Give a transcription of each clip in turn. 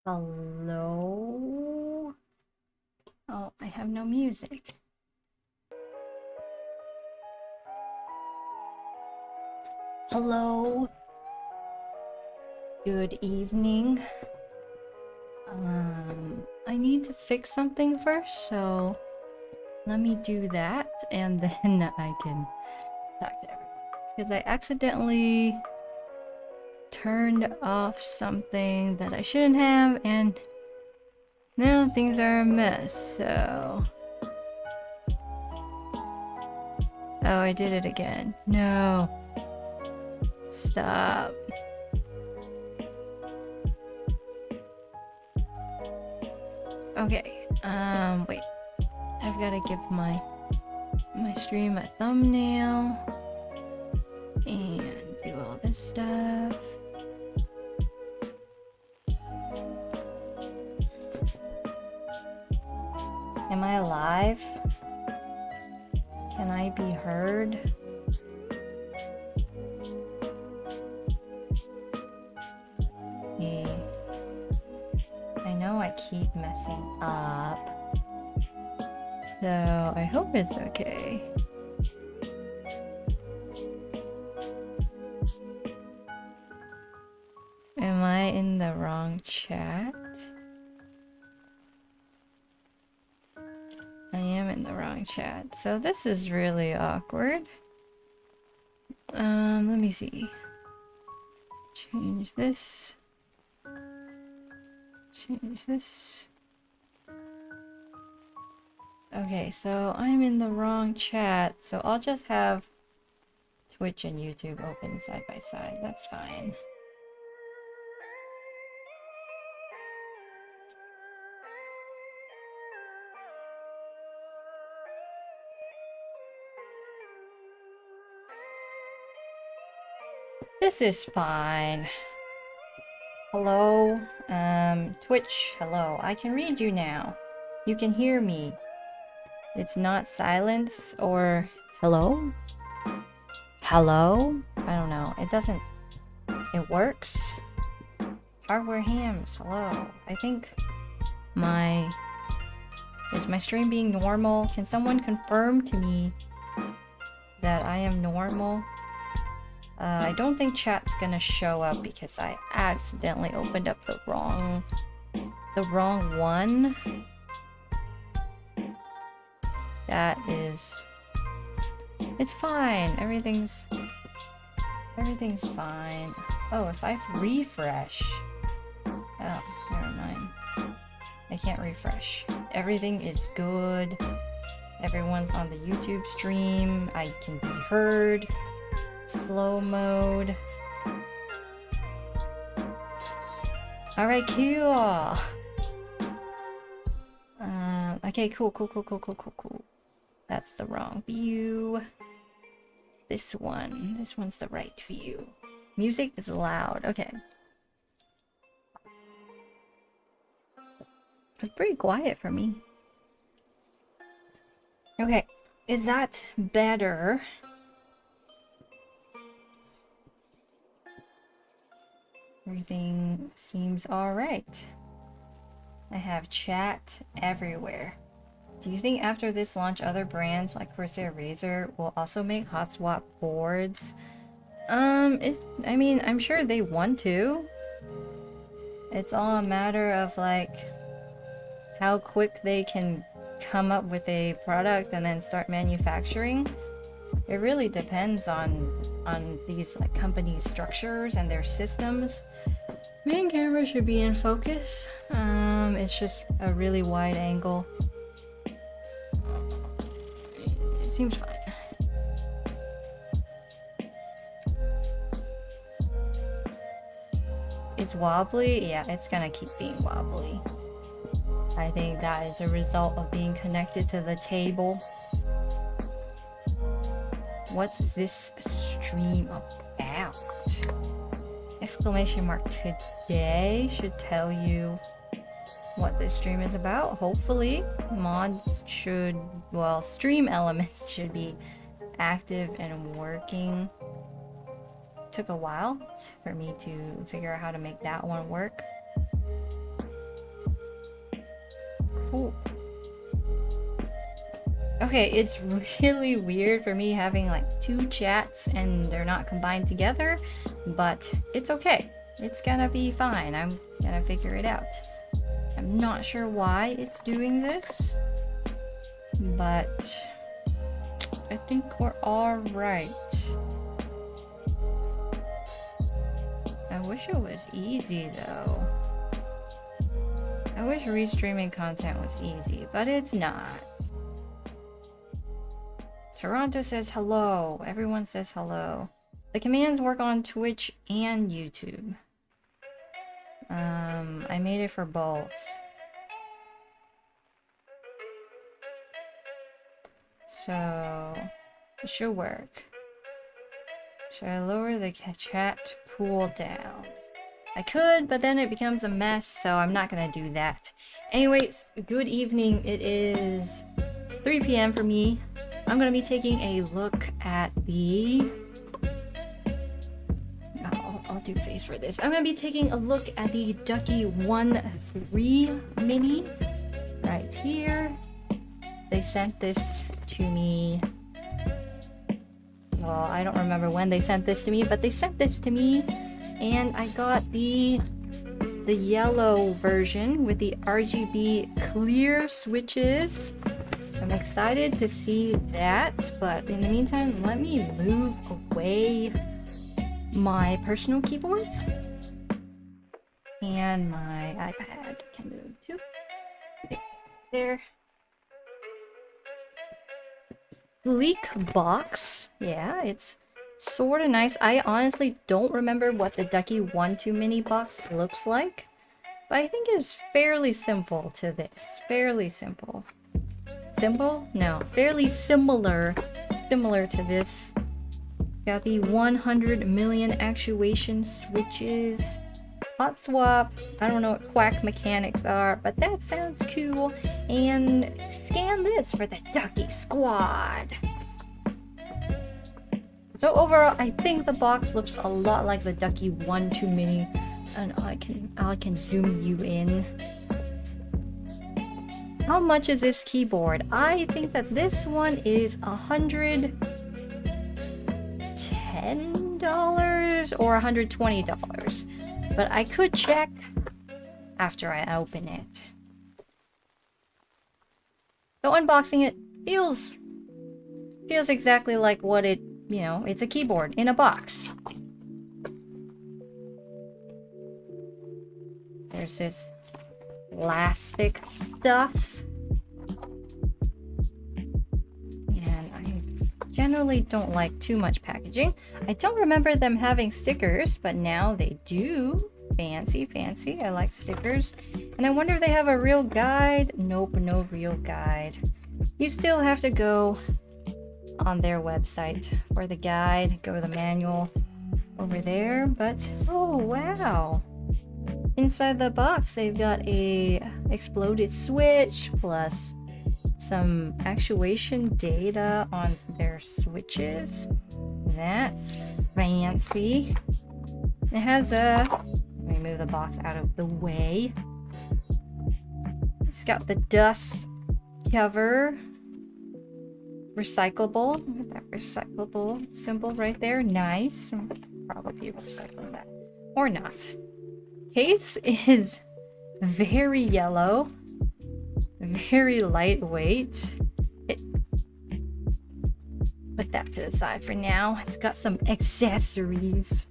Hello? Oh, I have no music. Hello? Good evening. I need to fix something first, so let me do that and then I can talk to everyone. Because I accidentally turned off something that I shouldn't have, and now things are a mess, so... Oh, I did it again. No. Stop. Okay, wait. I've gotta give my stream a thumbnail and do all this stuff. Am I alive? Can I be heard? Yeah. I know I keep messing up, so I hope it's okay. Am I in the wrong chat? I am in the wrong chat, so this is really awkward. Let me see. Change this. Change this. Okay, so I'm in the wrong chat, so I'll just have Twitch and YouTube open side by side. That's fine. This is fine. Hello? Twitch, hello. I can read you now. You can hear me. It's not silence or hello? Hello? I don't know. It doesn't... It works? Hardware hams, hello. I think my... Is my stream being normal? Can someone confirm to me that I am normal? I don't think chat's gonna show up because I accidentally opened up the wrong one. That is... It's fine. Everything's fine. Oh, if I refresh... Oh, never mind. I can't refresh. Everything is good. Everyone's on the YouTube stream. I can be heard. Slow mode. Alright, cool. Okay, cool. That's the wrong view. This one's the right view. Music is loud. Okay. It's pretty quiet for me. Okay, is that better? Everything seems alright. I have chat everywhere. Do you think after this launch other brands like Corsair Razer will also make hot swap boards? I mean, I'm sure they want to. It's all a matter of like how quick they can come up with a product and then start manufacturing. It really depends on these like company structures and their systems. Main camera should be in focus. It's just a really wide angle. It seems fine. It's wobbly? Yeah, it's gonna keep being wobbly. I think that is a result of being connected to the table. What's this stream about? Exclamation mark today should tell you what this stream is about. Hopefully, mods should, well, stream elements should be active and working. Took a while for me to figure out how to make that one work. cool. Okay, it's really weird for me having like two chats and they're not combined together, but it's okay. It's gonna be fine. I'm gonna figure it out. I'm not sure why it's doing this, but I think we're all right. I wish it was easy though. I wish restreaming content was easy, but it's not. Toronto says hello. Everyone says hello. The commands work on Twitch and YouTube. I made it for both. So, it should work. Should I lower the chat cooldown? I could, but then it becomes a mess, so I'm not gonna do that. Anyways, good evening. It is 3 p.m. for me. I'm gonna be taking a look at the... I'll do face for this. I'm gonna be taking a look at the Ducky 1.3 mini right here. They sent this to me. Well, I don't remember when they sent this to me, but they sent this to me, and I got the yellow version with the RGB clear switches. So I'm excited to see that, but in the meantime, let me move away my personal keyboard, and my iPad can move too. There. Sleek box. Yeah, it's sort of nice. I honestly don't remember what the Ducky 1.2 mini box looks like, but I think it's fairly simple to this. Fairly simple. Simple? No. Fairly similar to this. Got the 100 million actuation switches. Hot swap. I don't know what quack mechanics are, but that sounds cool. And scan this for the Ducky Squad. So overall, I think the box looks a lot like the Ducky 1.2 mini. And I can zoom you in. How much is this keyboard? I think that this one is $110 or $120. But I could check after I open it. So unboxing it feels exactly like what it, you know, it's a keyboard in a box. There's this plastic stuff. And I generally don't like too much packaging. I don't remember them having stickers, but now they do. Fancy, fancy. I like stickers. And I wonder if they have a real guide. Nope, no real guide. You still have to go on their website for the guide. Go to the manual over there. But, oh wow. Inside the box, they've got a exploded switch plus some actuation data on their switches. That's fancy. It has a... Let me move the box out of the way. It's got the dust cover. Recyclable. Look at that recyclable symbol right there. Nice. Probably recycling that. Or not. Case is very yellow. Very lightweight. Put that to the side for now. It's got some accessories.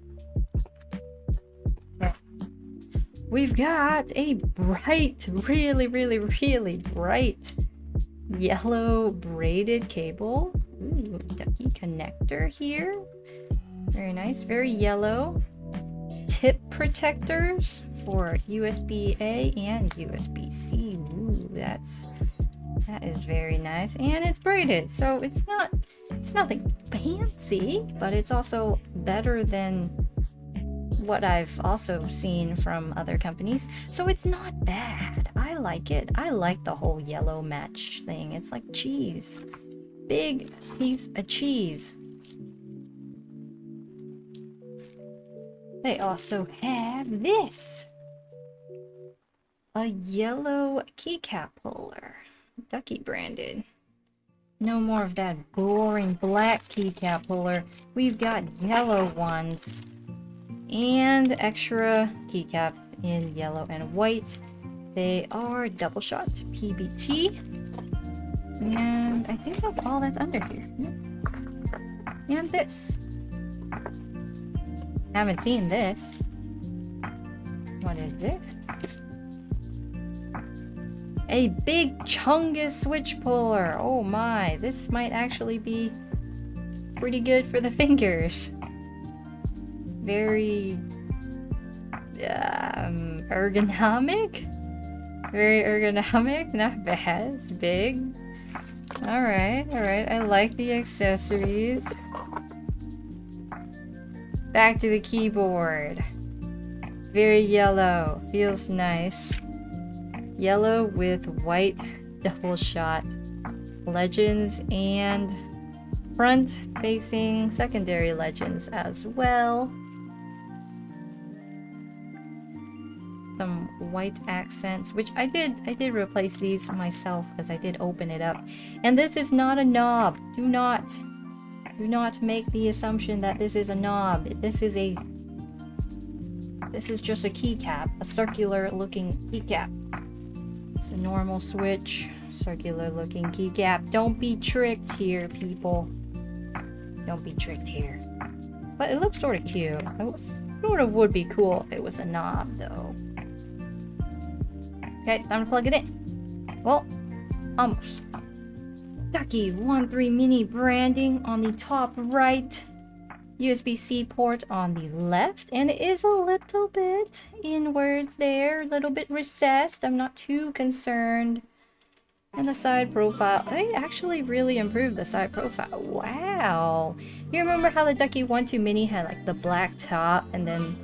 We've got a bright, really bright yellow braided cable. Ooh, Ducky connector here. Very nice, very yellow. Tip protectors for USB-A and USB-C. Ooh, that is very nice. And it's braided, so it's nothing fancy, but it's also better than what I've also seen from other companies, so it's not bad. I like it. I like the whole yellow match thing. It's like cheese. Big piece of cheese. They also have this. A yellow keycap puller. Ducky branded. No more of that boring black keycap puller. We've got yellow ones. And extra keycaps in yellow and white. They are double shot PBT. And I think that's all that's under here. And this. Haven't seen this. What is this? A big Chungus switch puller. Oh my, this might actually be pretty good for the fingers. Very ergonomic? Very ergonomic, not bad. It's big. Alright, alright. I like the accessories. Back to the keyboard. Very yellow. Feels nice. Yellow with white double shot legends and front facing secondary legends as well. Some white accents, which I did replace these myself because I did open it up. And this is not a knob. Do not make the assumption that this is a knob. This is just a keycap, a circular looking keycap. It's a normal switch, circular looking keycap. Don't be tricked here, people. Don't be tricked here. But it looks sort of cute. It sort of would be cool if it was a knob, though. Okay, it's time to plug it in. Well, almost. Ducky 1.3 mini branding on the top right. USB-C port on the left, and it is a little bit inwards there, a little bit recessed. I'm not too concerned. And the side profile, they actually really improved the side profile. Wow. You remember how the Ducky 1.2 mini had like the black top and then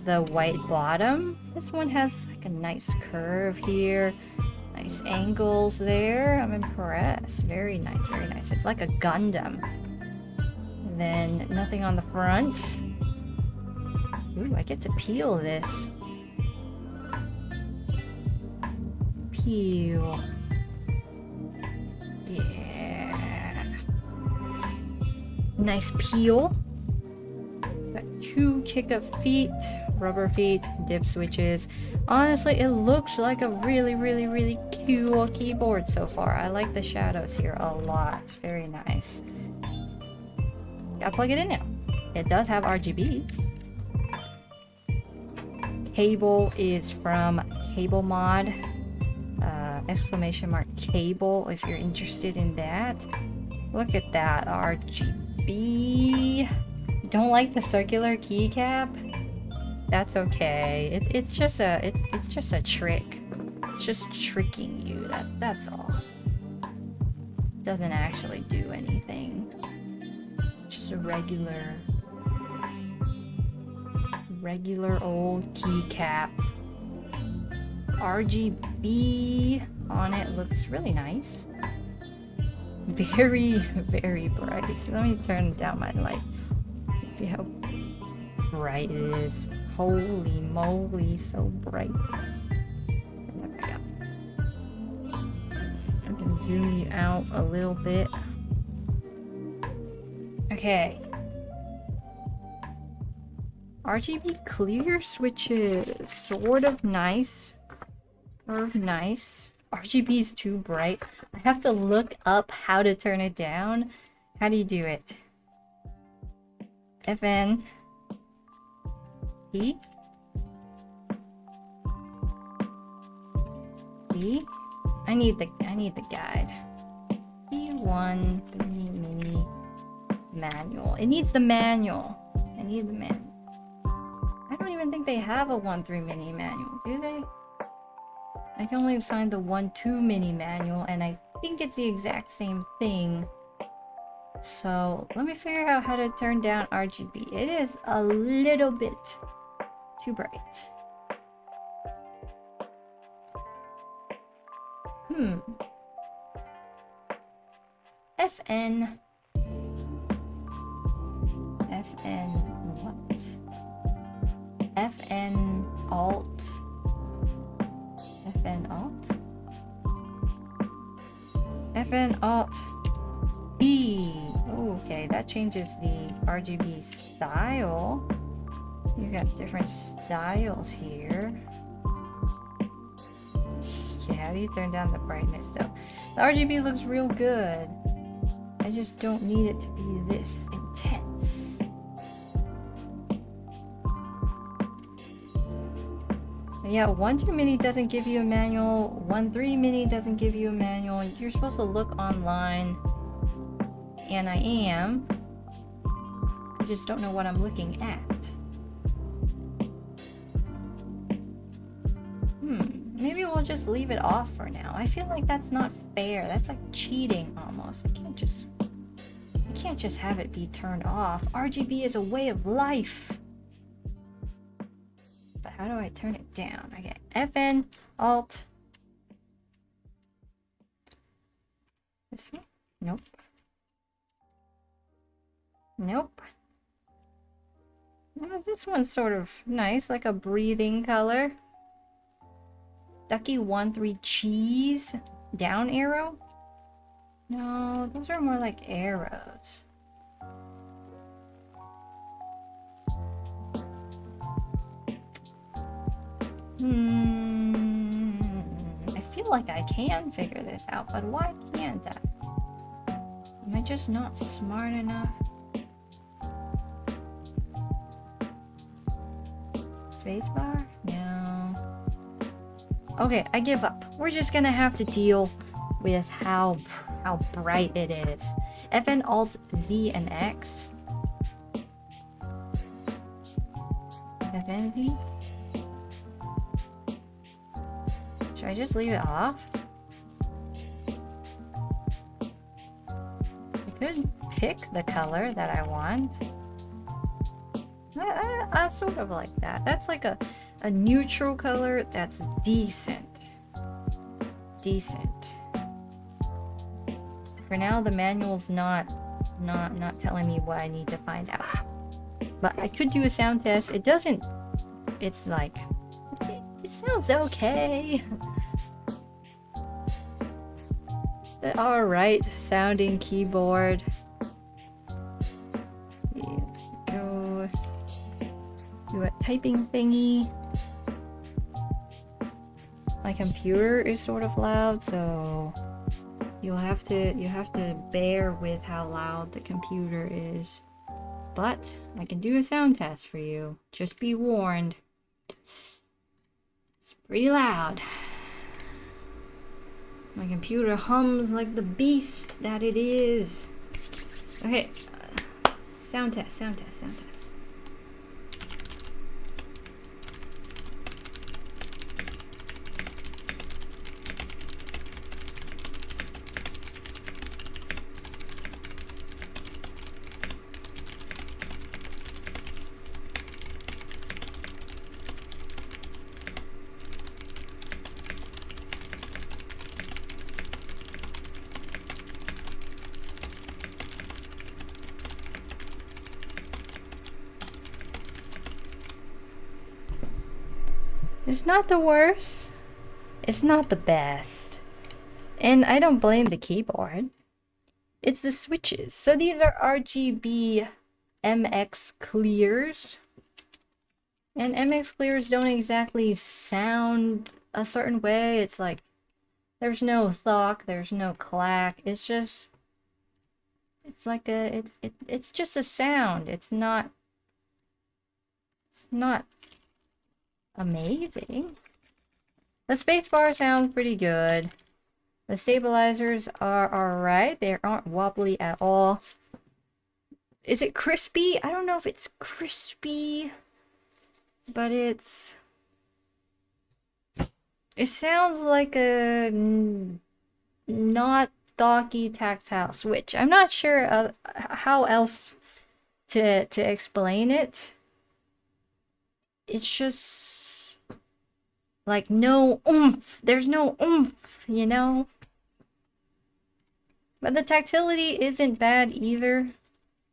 the white bottom? This one has like a nice curve here. Nice angles there. I'm impressed. Very nice, very nice. It's like a Gundam. And then nothing on the front. Ooh, I get to peel this. Peel. Yeah. Nice peel. Got 2 kick-up feet, rubber feet, dip switches. Honestly, it looks like a really, really, really cool keyboard so far. I like the shadows here a lot. Very nice. Gotta plug it in now. It does have RGB. Cable is from Cable Mod. Exclamation mark cable if you're interested in that. Look at that RGB. Don't like the circular keycap? That's okay. It's just a trick. It's just tricking you. That's all. Doesn't actually do anything. Just a regular old keycap. RGB on it looks really nice. Very, very bright. Let me turn down my light. See how bright it is. Holy moly, so bright. There we go. I can zoom you out a little bit. Okay. RGB clear switches. Sort of nice. Sort of nice. RGB is too bright. I have to look up how to turn it down. How do you do it? FN T B. I need the guide. P1 3 mini manual. It needs the manual. I need the manual. I don't even think they have a 1.3 mini manual, do they? I can only find the 1.2 mini manual, and I think it's the exact same thing. So let me figure out how to turn down RGB. It is a little bit too bright. FN what? FN Alt FN Alt. FN Alt T. Okay, that changes the RGB style. You got different styles here. Okay, how do you turn down the brightness though? The RGB looks real good. I just don't need it to be this intense. Yeah, 1.2 mini doesn't give you a manual. 1.3 mini doesn't give you a manual. You're supposed to look online. And I am. I just don't know what I'm looking at. Maybe we'll just leave it off for now. I feel like that's not fair. That's like cheating almost. I can't just have it be turned off. RGB is a way of life. But how do I turn it down? I get FN Alt. This one? Nope. Nope. Oh, this one's sort of nice, like a breathing color. Ducky 1-3 cheese. Down arrow? No, those are more like arrows. I feel like I can figure this out, but why can't I? Am I just not smart enough? Spacebar? No. Okay, I give up. We're just gonna have to deal with how bright it is. FN Alt Z and X. FN Z? Should I just leave it off? I could pick the color that I want. I sort of like that. That's like a neutral color that's decent. Decent. For now, the manual's not telling me what I need to find out. But I could do a sound test. It doesn't. It's like it sounds okay. The alright sounding keyboard. Let's go do a typing thingy. My computer is sort of loud, so you have to bear with how loud the computer is. But I can do a sound test for you. Just be warned. It's pretty loud. My computer hums like the beast that it is. Okay. Sound test, sound test, sound test. It's not the worst. It's not the best. And I don't blame the keyboard. It's the switches. So these are RGB MX clears. And MX clears don't exactly sound a certain way. It's like there's no thok, there's no clack. It's just it's just a sound. It's not amazing. The spacebar sounds pretty good. The stabilizers are alright. They aren't wobbly at all. Is it crispy? I don't know if it's crispy, but it sounds like a not thocky tactile switch. I'm not sure how else to explain it. It's just like no oomph. There's no oomph, you know? But the tactility isn't bad either.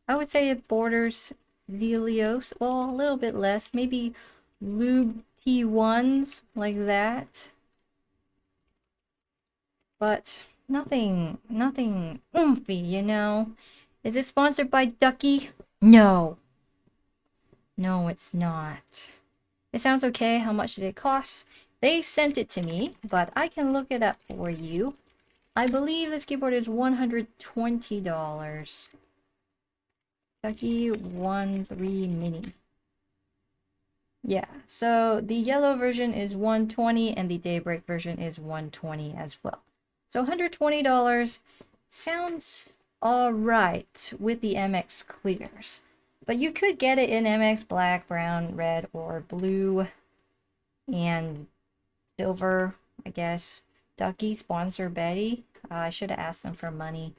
I would say it borders Zelios. Well, a little bit less. Maybe Lube T1s, like that. but nothing oomphy, you know? Is it sponsored by Ducky? No. No, it's not. It sounds okay. How much did it cost? They sent it to me, but I can look it up for you. I believe this keyboard is $120. Ducky 1.3 Mini. Yeah, so the yellow version is $120 and the Daybreak version is $120 as well. So $120 sounds alright with the MX clears. But you could get it in MX black, brown, red, or blue, and silver, I guess. Ducky, sponsor Betty. I should have asked them for money.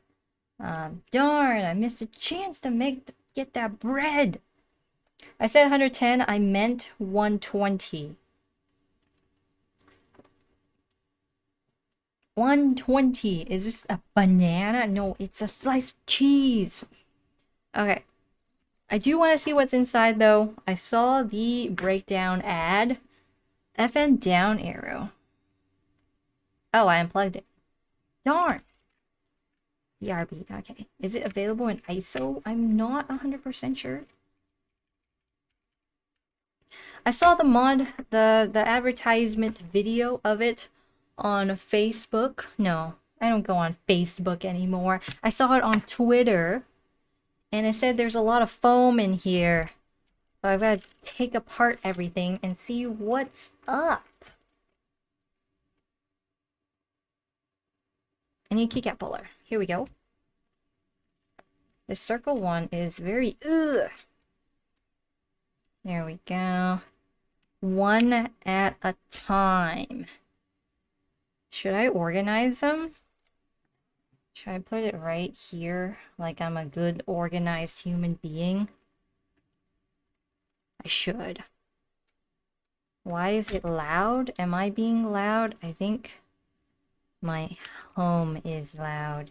Darn, I missed a chance to get that bread. I said 110, I meant 120. 120. Is this a banana? No, it's a sliced cheese. Okay. I do want to see what's inside though. I saw the breakdown ad. FN down arrow. Oh, I unplugged it. Darn. BRB. Okay. Is it available in ISO? I'm not 100% sure. I saw the mod, the advertisement video of it on Facebook. No, I don't go on Facebook anymore. I saw it on Twitter. And it said there's a lot of foam in here. So I've got to take apart everything and see what's up. I need a keycap puller. Here we go. This circle one is very ugh. There we go. One at a time. Should I organize them? Should I put it right here, like I'm a good organized human being? I should. Why is it loud? Am I being loud? I think my home is loud.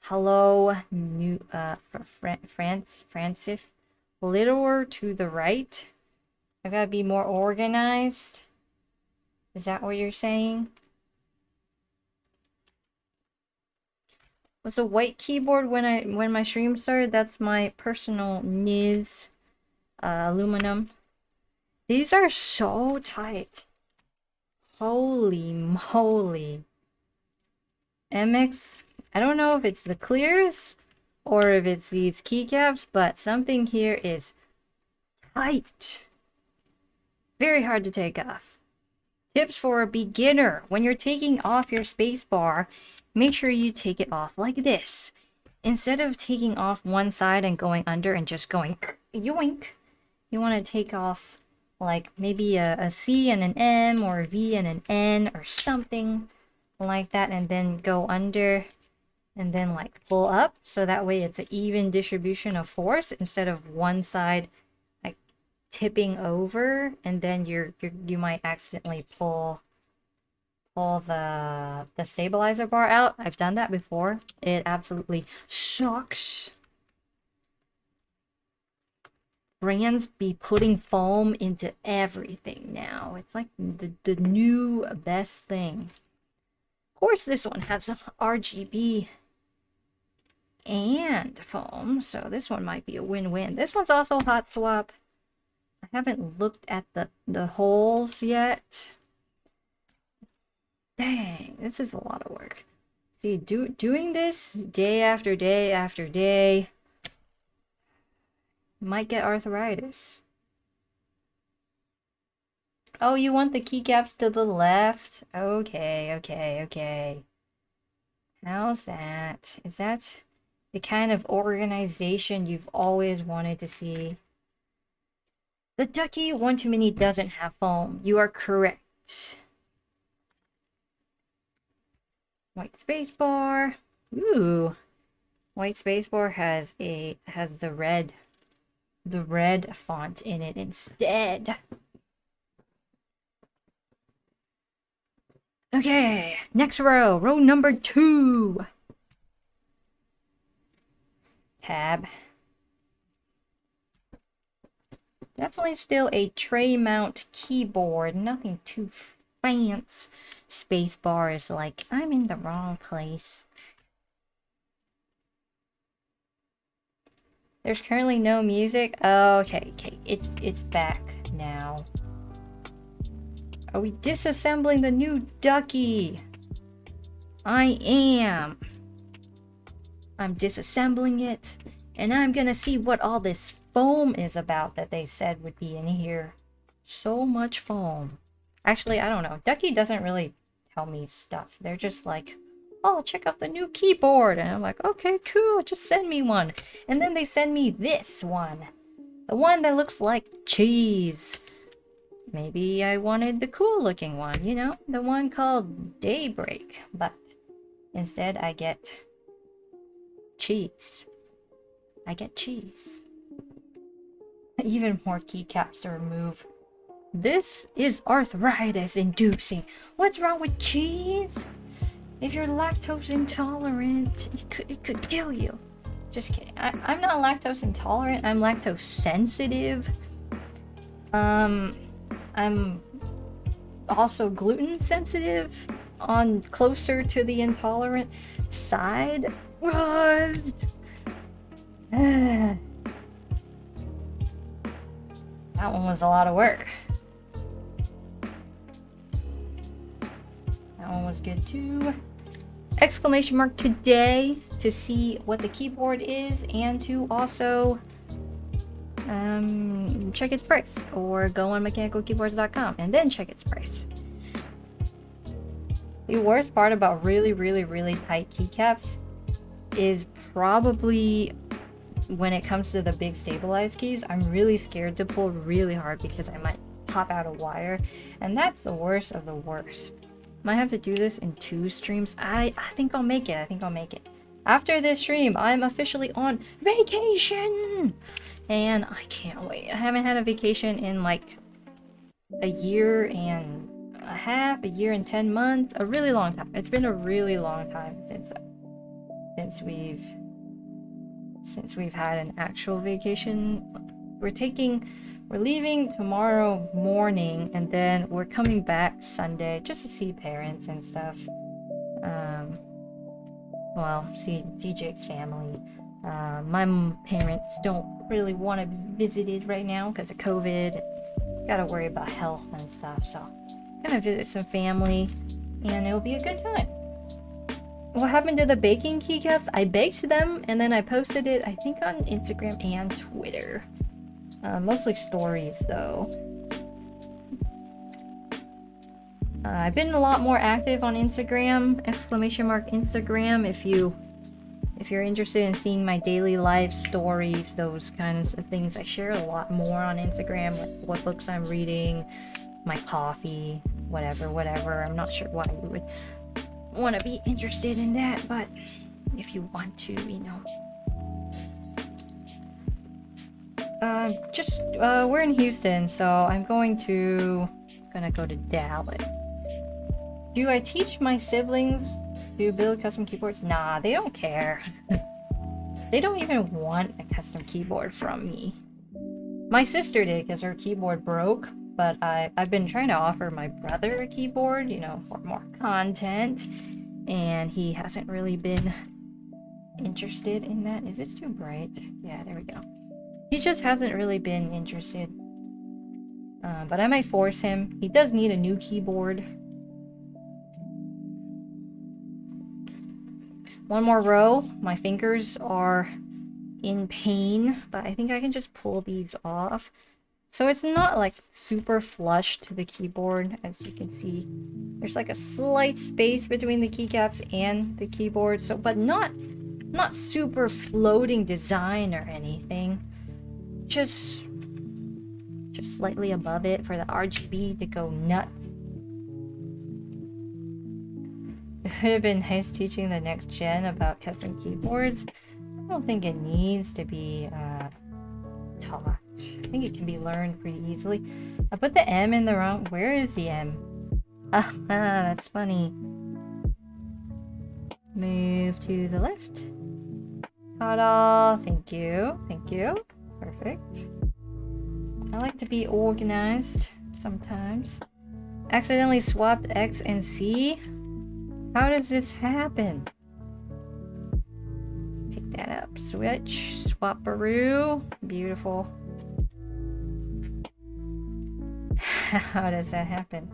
Hello, new Francis. Littler to the right. I gotta be more organized. Is that what you're saying? Was a white keyboard when my stream started? That's my personal NIS aluminum. These are so tight. Holy moly. MX, I don't know if it's the clears or if it's these keycaps, but something here is tight. Very hard to take off. Tips for a beginner. When you're taking off your spacebar, make sure you take it off like this. Instead of taking off one side and going under and just going yoink, you want to take off like maybe a C and an M or a V and an N or something like that, and then go under and then like pull up, so that way it's an even distribution of force instead of one side like tipping over, and then you might accidentally pull the stabilizer bar out. I've done that before. It absolutely sucks. Brands be putting foam into everything now. It's like the new best thing. Of course, this one has RGB and foam, so this one might be a win-win. This one's also hot swap. I haven't looked at the holes yet. Dang, this is a lot of work. See, doing this day after day after day might get arthritis. Oh, you want the keycaps to the left? Okay, okay, okay. How's that? Is that the kind of organization you've always wanted to see? The Ducky 1.2 Mini doesn't have foam. You are correct. White spacebar. Ooh. White spacebar has the red font in it instead. Okay, next row number 2. Tab. Definitely still a tray mount keyboard, nothing too advance. Space bar is like, I'm in the wrong place. There's currently no music. Okay, it's back now. Are we disassembling the new Ducky? I am. I'm disassembling it, and I'm gonna see what all this foam is about that they said would be in here. So much foam. Actually, I don't know. Ducky doesn't really tell me stuff. They're just like, oh, check out the new keyboard. And I'm like, okay, cool, just send me one. And then they send me this one. The one that looks like cheese. Maybe I wanted the cool looking one, you know? The one called Daybreak. But instead I get cheese. I get cheese. Even more keycaps to remove. This is arthritis inducing. What's wrong with cheese? If you're lactose intolerant, it could kill you. Just kidding. I'm not lactose intolerant. I'm lactose sensitive. I'm also gluten sensitive, on closer to the intolerant side. Run! That one was a lot of work. That one was good too. Exclamation mark today to see what the keyboard is, and to also check its price, or go on mechanicalkeyboards.com and then check its price. The worst part about really tight keycaps is probably when it comes to the big stabilized keys. I'm really scared to pull really hard because I might pop out a wire, and that's the worst of the worst. Might have to do this in 2 streams. I think I'll make it. I think I'll make it. After this stream, I'm officially on vacation! And I can't wait. I haven't had a vacation in like a year and a half, a year and 10 months. A really long time. It's been a really long time since we've had an actual vacation. We're leaving tomorrow morning, and then we're coming back Sunday just to see parents and stuff. Well, see Jake's family. My parents don't really want to be visited right now because of COVID. Gotta worry about health and stuff, so gonna visit some family, and it'll be a good time. What happened to the baking keycaps? I baked them, and then I posted it, I think, on Instagram and Twitter. Mostly stories, though. I've been a lot more active on Instagram, !Instagram, if you're interested in seeing my daily life stories, those kinds of things. I share a lot more on Instagram, like what books I'm reading, my coffee, whatever. I'm not sure why you would want to be interested in that, but if you want to, you know. We're in Houston, so I'm gonna go to Dallas. Do I teach my siblings to build custom keyboards? Nah, they don't care. They don't even want a custom keyboard from me. My sister did because her keyboard broke, but I've been trying to offer my brother a keyboard, you know, for more content, and he hasn't really been interested in that. Is it too bright? Yeah, there we go. He just hasn't really been interested. But I might force him. He does need a new keyboard. One more row. My fingers are in pain, but I think I can just pull these off. So it's not like super flush to the keyboard, as you can see. There's like a slight space between the keycaps and the keyboard, so but not super floating design or anything. Just slightly above it for the RGB to go nuts. It would have been nice teaching the next gen about custom keyboards. I don't think it needs to be taught. I think it can be learned pretty easily. I put the M in the wrong... Where is the M? Ah, that's funny. Move to the left. Ta-da! Thank you. Thank you. Perfect. I like to be organized sometimes. Accidentally swapped X and C? How does this happen? Pick that up. Switch. Swapperoo. Beautiful. How does that happen?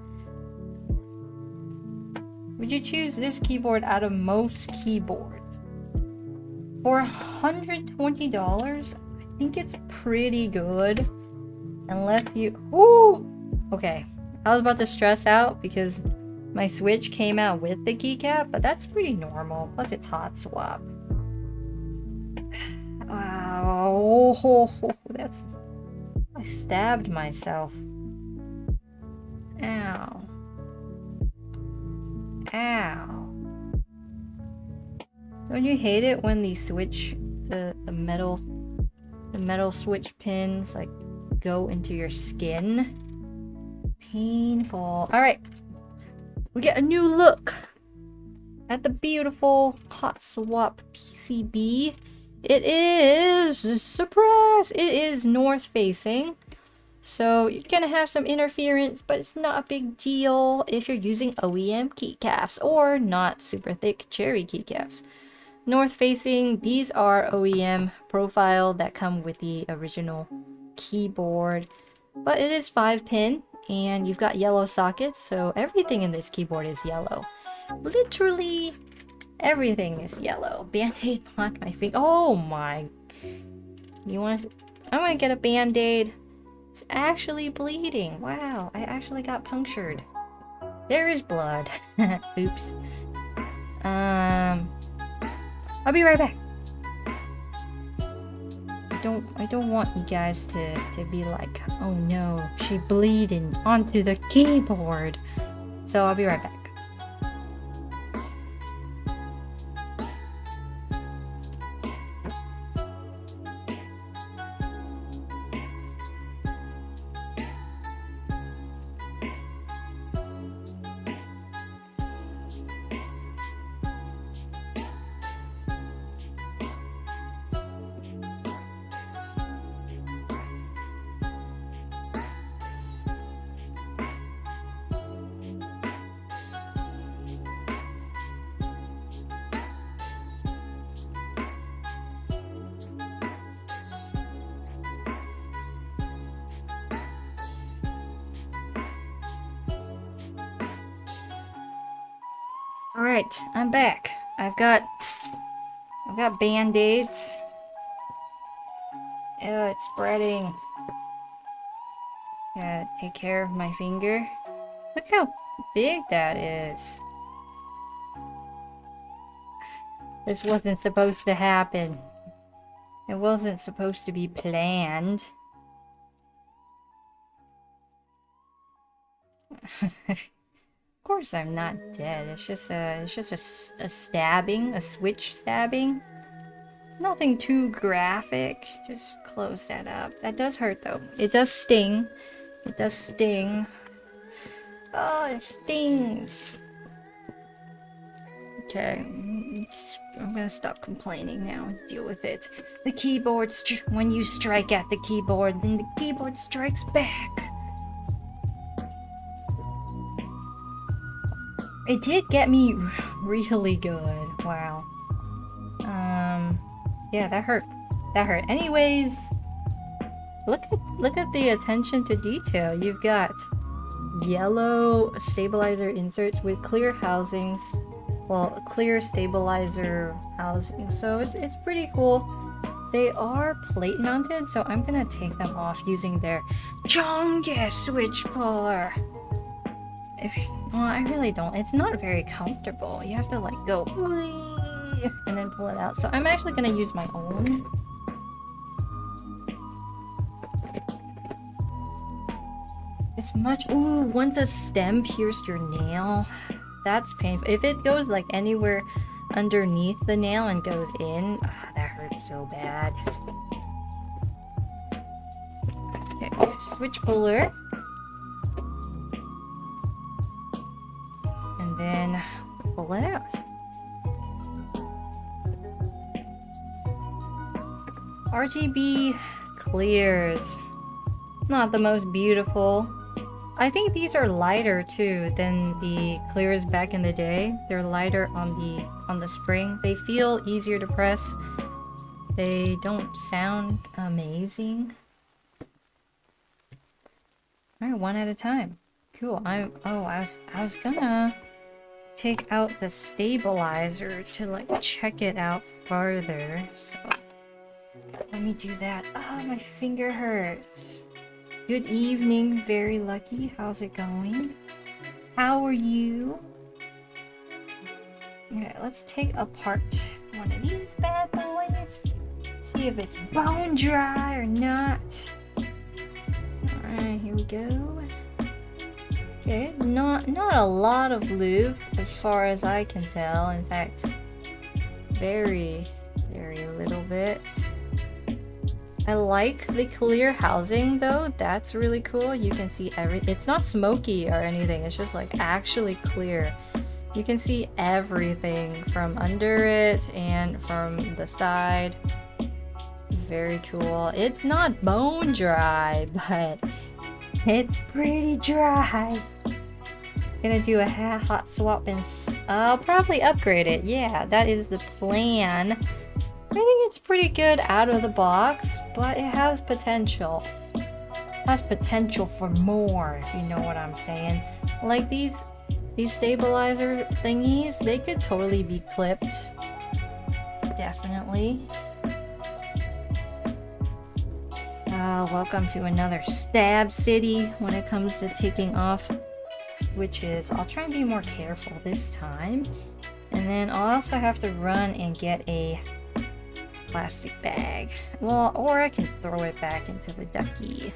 Would you choose this keyboard out of most keyboards? For $120, I think it's pretty good. Unless you... Ooh! Okay. I was about to stress out because my Switch came out with the keycap, but that's pretty normal. Plus it's hot swap. Wow. That's... I stabbed myself. Ow. Ow. Don't you hate it when the switch, the metal switch pins like go into your skin? Painful. Alright. We get a new look at the beautiful hot swap PCB. It is, surprise, it is north facing. So you're gonna have some interference, but it's not a big deal if you're using OEM keycaps or not super thick cherry keycaps. North facing, these are OEM profile that come with the original keyboard, but it is 5-pin and you've got yellow sockets, so everything in this keyboard is yellow. Literally everything is yellow. Band-aid on my finger. Oh my. I'm gonna get a band-aid. It's actually bleeding. Wow, I actually got punctured. There is blood. Oops. I'll be right back. I don't want you guys to be like, oh no, she bleeding onto the keyboard. So I'll be right back. Alright, I'm back. I've got band-aids. Oh, it's spreading. Gotta take care of my finger. Look how big that is. This wasn't supposed to happen. It wasn't supposed to be planned. Of course I'm not dead. It's just a stabbing, a switch stabbing. Nothing too graphic. Just close that up. That does hurt though. It does sting. It does sting. Oh, it stings. Okay, I'm gonna stop complaining now and deal with it. The keyboard, when you strike at the keyboard, then the keyboard strikes back. It did get me really good. Wow. Yeah, that hurt. That hurt. Anyways, look at the attention to detail. You've got yellow stabilizer inserts with clear housings. Well, clear stabilizer housing. So it's pretty cool. They are plate mounted, so I'm gonna take them off using their Jonga switch puller. Well, I really don't. It's not very comfortable. You have to like go and then pull it out. So I'm actually gonna use my own. It's much. Ooh, once a stem pierced your nail, that's painful. If it goes like anywhere underneath the nail and goes in, that hurts so bad. Okay, switch puller. And then pull it out. RGB clears. Not the most beautiful. I think these are lighter too than the clears back in the day. They're lighter on the spring. They feel easier to press. They don't sound amazing. Alright, one at a time. Cool. I was gonna take out the stabilizer to like check it out farther. So let me do that. Oh, my finger hurts. Good evening, very lucky. How's it going? How are you? Okay, let's take apart one of these bad boys. See if it's bone dry or not. Alright, here we go. Okay, not a lot of lube as far as I can tell. In fact, very little bit. I like the clear housing though. That's really cool. You can see everything. It's not smoky or anything. It's just like actually clear. You can see everything from under it and from the side. Very cool. It's not bone dry, but it's pretty dry. Gonna do a hot swap and I'll probably upgrade it. Yeah, that is the plan. I think it's pretty good out of the box, but it has potential. Has potential for more, if you know what I'm saying. Like these stabilizer thingies, they could totally be clipped. Definitely. Welcome to another stab city when it comes to taking off switches. I'll try and be more careful this time. And then I'll also have to run and get a plastic bag. Well, or I can throw it back into the Ducky.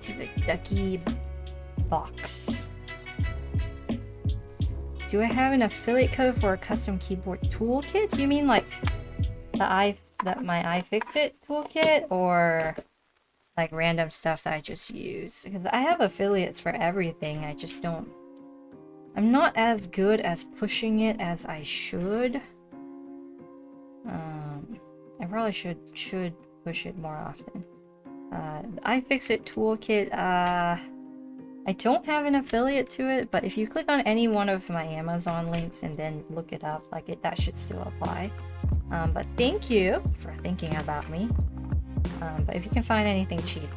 To the Ducky box. Do I have an affiliate code for a custom keyboard toolkit? You mean like my iFixit toolkit, or like random stuff that I just use? Because I have affiliates for everything. I just don't. I'm not as good as pushing it as I should. I probably should push it more often. iFixit toolkit. I don't have an affiliate to it, but if you click on any one of my Amazon links and then look it up, like that should still apply. But thank you for thinking about me. But if you can find anything cheap,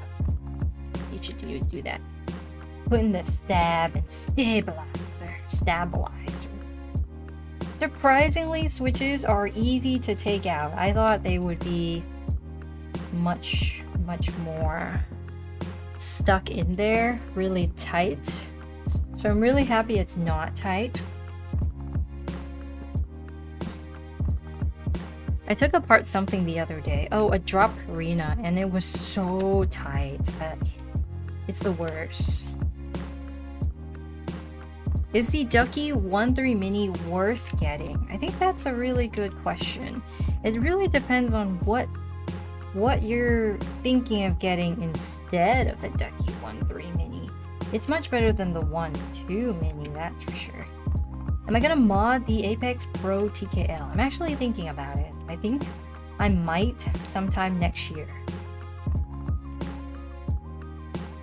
you should do that. Put in the stab and stabilizer. Surprisingly, switches are easy to take out. I thought they would be much more stuck in there, really tight. So I'm really happy it's not tight. I took apart something the other day. Oh, a drop Karina, and it was so tight. It's the worst. Is the Ducky 1.3 Mini worth getting? I think that's a really good question. It really depends on what you're thinking of getting instead of the Ducky 1.3 Mini. It's much better than the 1.2 Mini, that's for sure. Am I gonna mod the Apex Pro TKL? I'm actually thinking about it. I think I might sometime next year.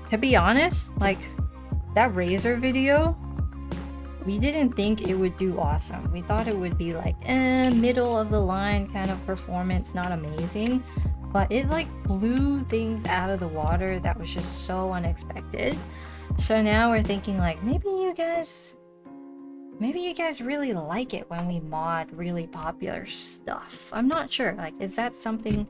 To be honest, like that Razer video, we didn't think it would do awesome. We thought it would be like middle of the line kind of performance, not amazing. But it like blew things out of the water. That was just so unexpected. So now we're thinking like maybe you guys really like it when we mod really popular stuff. I'm not sure. Like, is that something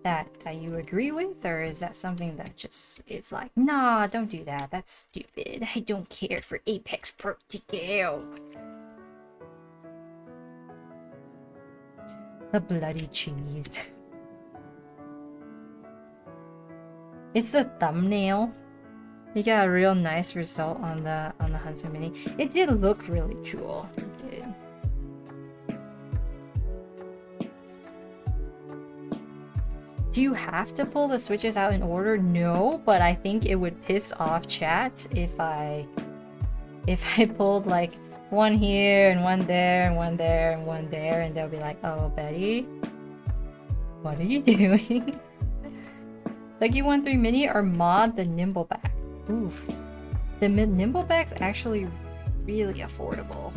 that you agree with, or is that something that just is like, nah, don't do that. That's stupid. I don't care for Apex Pro TKO. The bloody cheese. It's the thumbnail. You got a real nice result on the Hunter Mini. It did look really cool. It did. Do you have to pull the switches out in order? No, but I think it would piss off chat if I pulled like one here and one there and one there and one there, and they'll be like, "Oh, Betty, what are you doing?" Ducky 1.3 Mini or mod the Nimbleback? Oof. The Nimbleback's actually really affordable.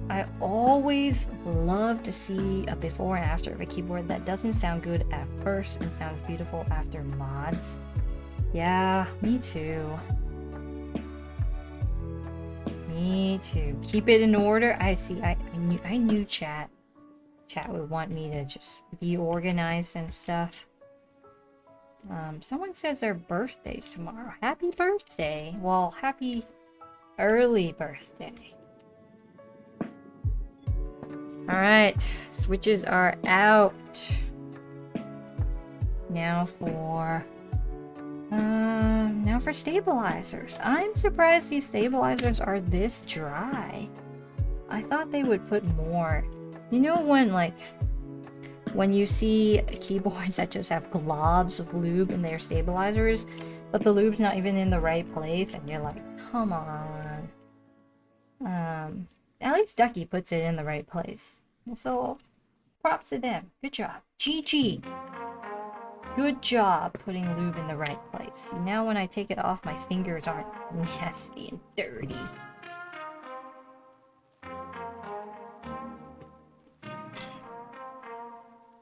I always love to see a before and after of a keyboard that doesn't sound good at first and sounds beautiful after mods. Yeah, me too. Me too. Keep it in order. I see. I knew chat would want me to just be organized and stuff. Someone says their birthday's tomorrow. Happy birthday. Well, happy early birthday. Alright, switches are out. Now for stabilizers. I'm surprised these stabilizers are this dry. I thought they would put more. You know when you see keyboards that just have globs of lube in their stabilizers, but the lube's not even in the right place, and you're like, come on. At least Ducky puts it in the right place. So, props to them. Good job. GG. Good job putting lube in the right place. See, now when I take it off, my fingers aren't nasty and dirty.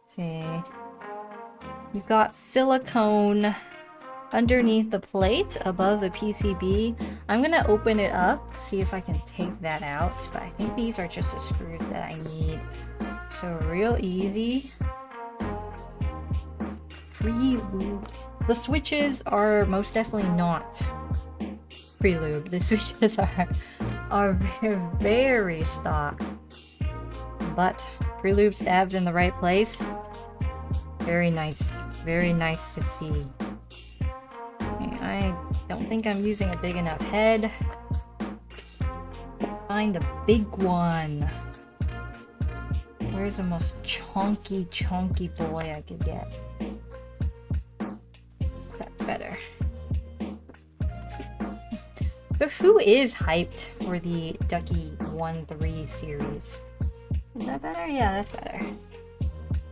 See. You've got silicone underneath the plate above the PCB. I'm gonna open it up, see if I can take that out, but I think these are just the screws that I need. So real easy. Pre-lube. The switches are most definitely not pre-lube. The switches are very stock, but pre-lube stabs in the right place. Very nice to see. I don't think I'm using a big enough head. Find a big one. Where's the most chunky boy I could get? That's better. But who is hyped for the Ducky 1-3 series? Is that better? Yeah, that's better.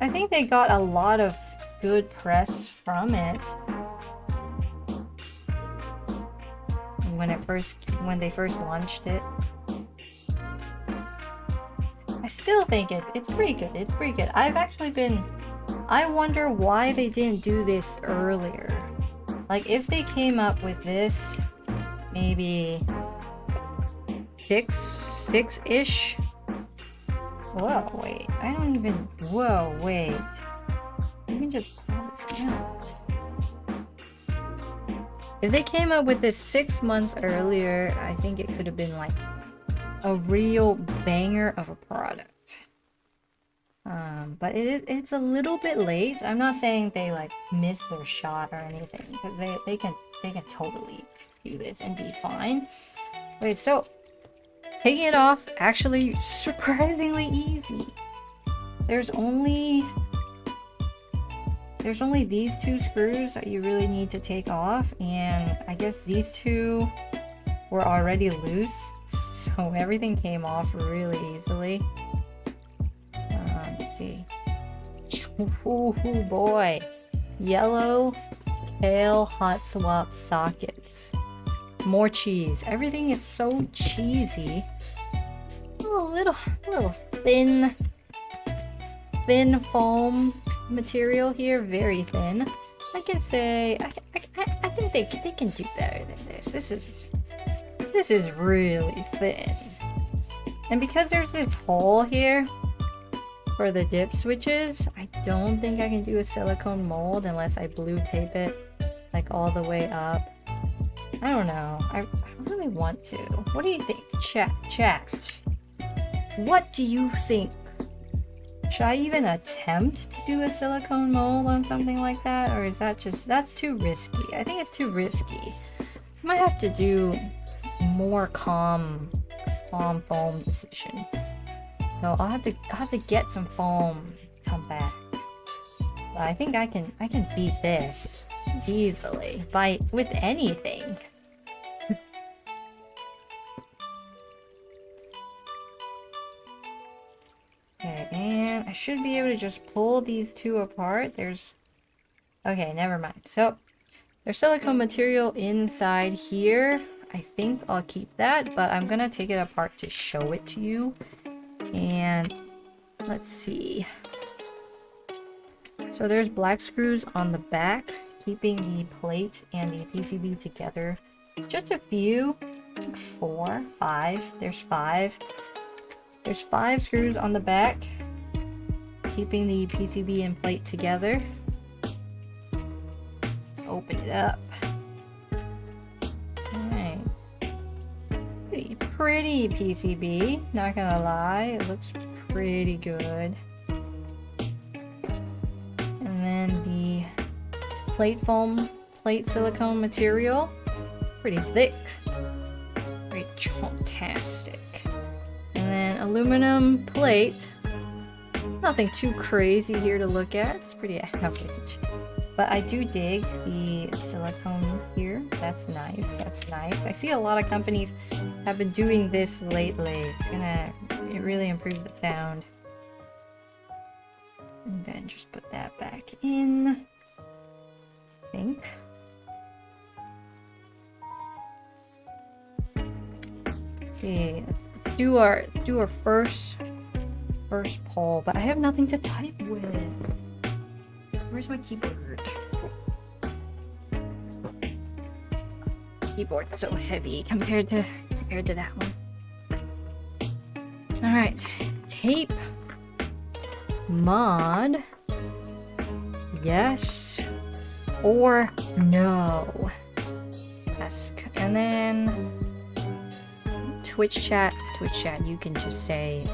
I think they got a lot of good press from it. When they first launched it. I still think it's pretty good. It's pretty good. I wonder why they didn't do this earlier. Like, if they came up with this maybe six-ish. Whoa, wait. Whoa, wait. You can just pull this out. If they came up with this 6 months earlier, I think it could have been like a real banger of a product. But it's a little bit late. I'm not saying they like missed their shot or anything, because they can totally do this and be fine. Wait, so taking it off actually surprisingly easy. There's only these two screws that you really need to take off, and I guess these two were already loose, so everything came off really easily. Let's see. Oh boy. Yellow pale hot swap sockets. More cheese. Everything is so cheesy. Oh, a little thin foam material here, very thin. I can say I think they can do better than this. This is really thin. And because there's this hole here for the dip switches, I don't think I can do a silicone mold unless I blue tape it like all the way up. I don't know. I really want to. What do you think? Chat. What do you think? Should I even attempt to do a silicone mold on something like that? Or is that's too risky? I think it's too risky. I might have to do more calm foam decision. So I'll have to get some foam, come back. But I think I can beat this easily with anything. Okay, and I should be able to just pull these two apart. There's Okay, never mind. So there's silicone material inside here. I think I'll keep that, but I'm gonna take it apart to show it to you. And let's see. So there's black screws on the back, keeping the plate and the PCB together. Just a few, 4, 5. There's 5. There's 5 screws on the back, keeping the PCB and plate together. Let's open it up. Alright. Pretty PCB, not gonna lie. It looks pretty good. And then the plate foam, plate silicone material, pretty thick. Very fantastic. And then aluminum plate. Nothing too crazy here to look at. It's pretty average. But I do dig the silicone here. That's nice. That's nice. I see a lot of companies have been doing this lately. It really improve the sound. And then just put that back in. I think. Let's see. Let's do our first poll. But I have nothing to type with. Where's my keyboard? Keyboard's so heavy compared to that one. All right, tape mod. Yes or no. Ask, and then Twitch chat. You can just say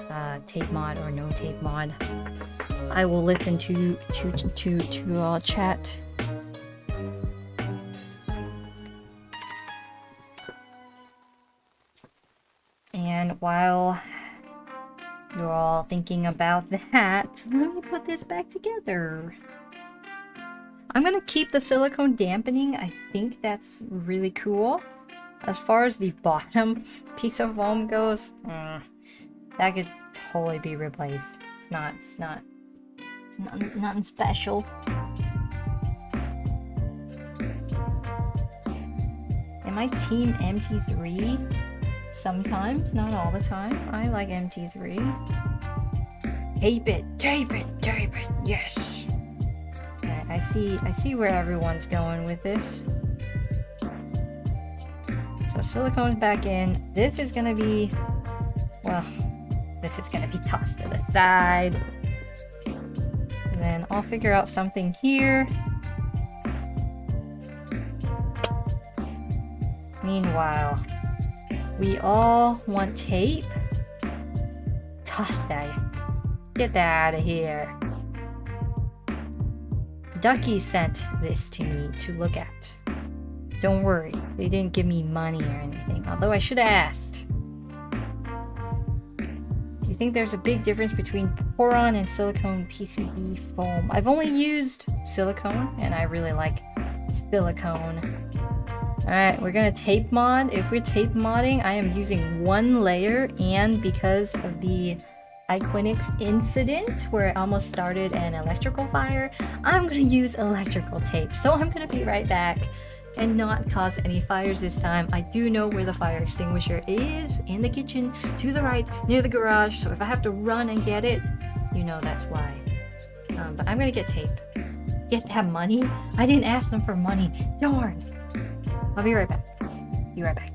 tape mod or no tape mod. I will listen to chat. And while you're all thinking about that, let me put this back together. I'm gonna keep the silicone dampening. I think that's really cool. As far as the bottom piece of foam goes, that could totally be replaced. It's nothing special. Am I team MT3? Sometimes, not all the time. I like MT3. Tape it, yes. Alright, I see where everyone's going with this. So silicone's back in. This is gonna be, well, this is gonna be tossed to the side. And then I'll figure out something here. Meanwhile, we all want tape. Toss that. Get that out of here. Ducky sent this to me to look at. Don't worry, they didn't give me money or anything, although I should have asked. Do you think there's a big difference between Poron and silicone PCB foam? I've only used silicone, and I really like silicone. Alright, we're gonna tape mod. If we're tape modding, I am using 1 layer, and because of the Iquinix incident where it almost started an electrical fire, I'm gonna use electrical tape. So I'm gonna be right back and not cause any fires this time. I do know where the fire extinguisher is, in the kitchen, to the right, near the garage, so if I have to run and get it, you know that's why. But I'm gonna get tape. Get that money? I didn't ask them for money. Darn! I'll be right back. Be right back.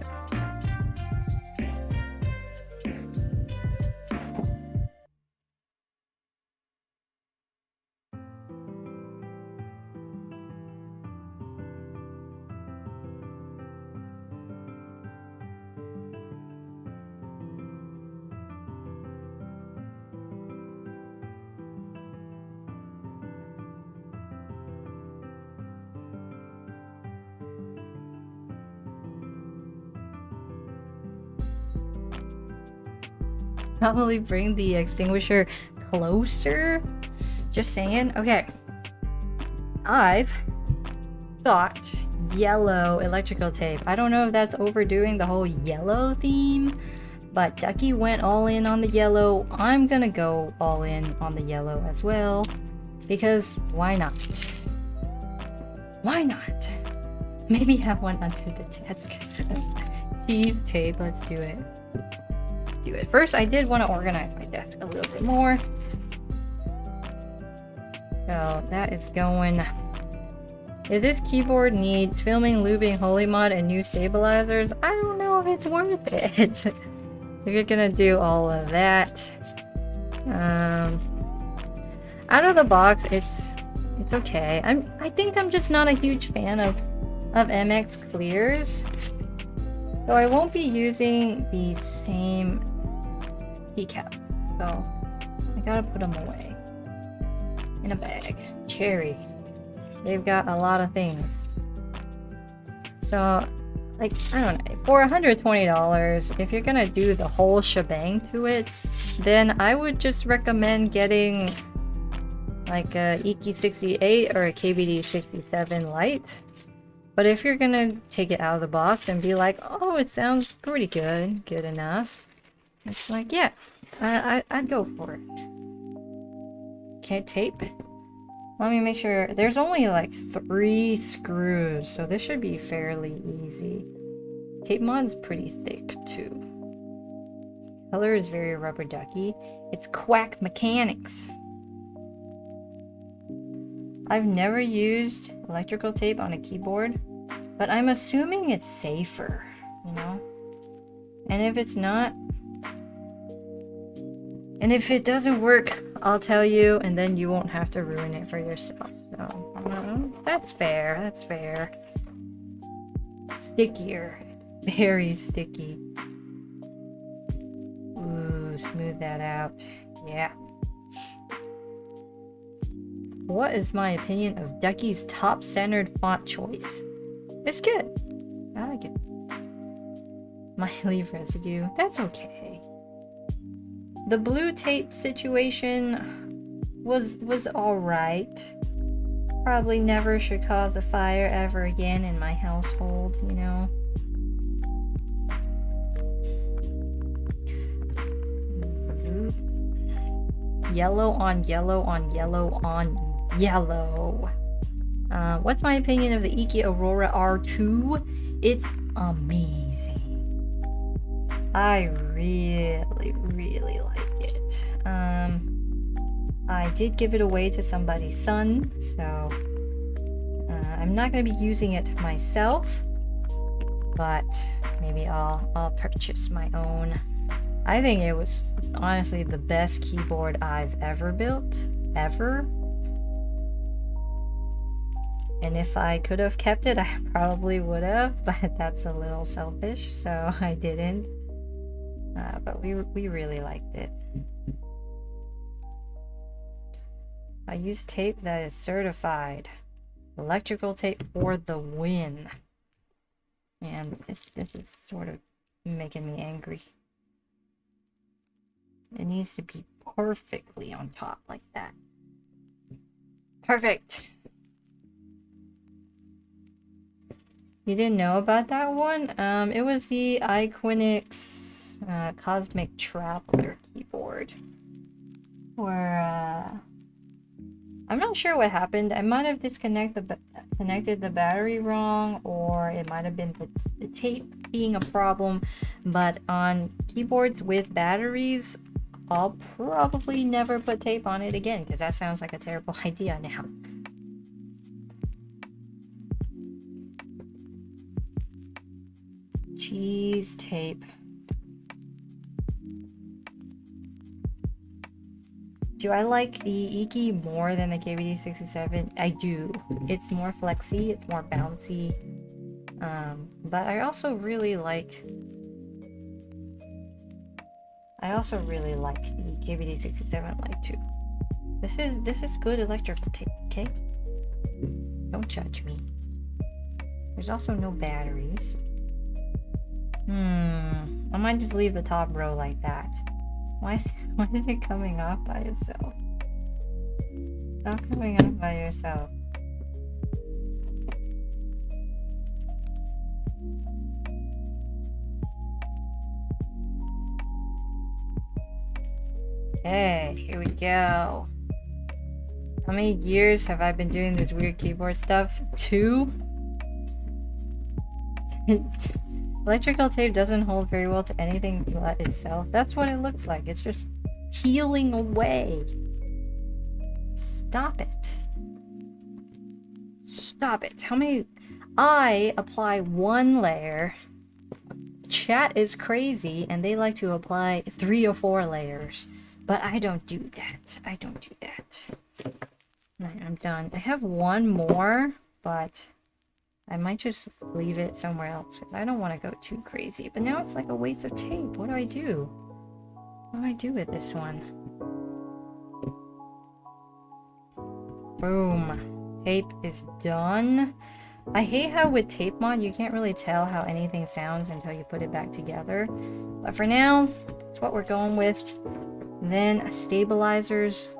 Probably bring the extinguisher closer. Just saying. Okay. I've got yellow electrical tape. I don't know if that's overdoing the whole yellow theme, but Ducky went all in on the yellow. I'm gonna go all in on the yellow as well, because why not? Why not? Maybe have one under the desk. Cheese tape, let's do it. Do it. First, I did want to organize my desk a little bit more. So that is going. If this keyboard needs filming, looping, holy mod, and new stabilizers, I don't know if it's worth it. If you're gonna do all of that. Out of the box, it's okay. I think I'm just not a huge fan of MX clears. So I won't be using the same keycaps. So I gotta put them away. In a bag. Cherry. They've got a lot of things. So, like, I don't know. For $120, if you're gonna do the whole shebang to it, then I would just recommend getting like a Iki 68 or a KBD 67 Lite. But if you're gonna take it out of the box and be like, oh, it sounds pretty good, good enough, it's like, yeah, I'd go for it. Okay, tape. Let me make sure. There's only like 3 screws, so this should be fairly easy. Tape mod's pretty thick too. Color is very rubber ducky. It's Quack Mechanics. I've never used electrical tape on a keyboard, but I'm assuming it's safer, you know? And if it's not, and if it doesn't work, I'll tell you, and then you won't have to ruin it for yourself. So, that's fair, that's fair. Stickier. Very sticky. Ooh, smooth that out. Yeah. What is my opinion of Ducky's top-centered font choice? It's good. I like it. Might leave residue. That's okay. The blue tape situation was alright. Probably never should cause a fire ever again in my household, you know. Yellow on yellow on yellow on yellow. What's my opinion of the Iki Aurora R2? It's amazing. I really like it. I did give it away to somebody's son, so I'm not going to be using it myself, but maybe I'll purchase my own. I think it was honestly the best keyboard I've ever built, ever. And if I could have kept it, I probably would have, but that's a little selfish, so I didn't. But we really liked it. I use tape that is certified. Electrical tape for the win. And this is sort of making me angry. It needs to be perfectly on top like that. Perfect. You didn't know about that one? It was the Iquinix Cosmic Traveler keyboard. Where I'm not sure what happened. I might have connected the battery wrong, or it might have been the tape being a problem. But on keyboards with batteries, I'll probably never put tape on it again, because that sounds like a terrible idea now. Cheese tape. Do I like the Iki more than the KBD67? I do. It's more flexy, it's more bouncy. But I also really like the KBD67 Lite too. This is good electrical tape, okay? Don't judge me. There's also no batteries. I might just leave the top row like that. Why is it coming off by itself? Stop coming off by yourself. Okay, here we go. How many years have I been doing this weird keyboard stuff? 2? Electrical tape doesn't hold very well to anything but itself. That's what it looks like. It's just peeling away. Stop it. Stop it. How many... I apply 1 layer. Chat is crazy and they like to apply 3 or 4 layers. But I don't do that. I don't do that. Alright, I'm done. I have 1 more, but I might just leave it somewhere else because I don't want to go too crazy. But now it's like a waste of tape. What do I do? What do I do with this one? Boom. Tape is done. I hate how with tape mod you can't really tell how anything sounds until you put it back together. But for now, that's what we're going with. Then stabilizers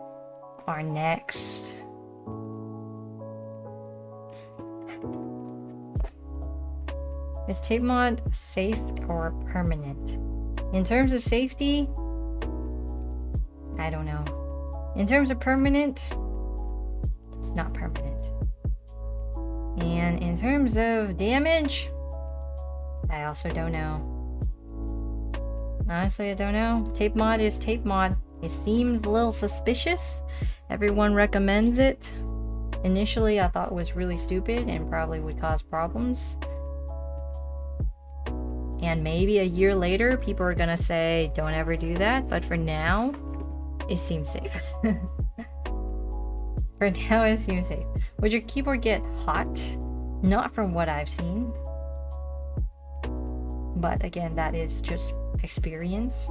are next. Is tape mod safe or permanent? In terms of safety, I don't know. In terms of permanent, it's not permanent. And in terms of damage, I also don't know. Honestly, I don't know. Tape mod is tape mod. It seems a little suspicious. Everyone recommends it. Initially, I thought it was really stupid and probably would cause problems. And maybe a year later, people are gonna say, don't ever do that. But for now, it seems safe. For now, it seems safe. Would your keyboard get hot? Not from what I've seen. But again, that is just experience.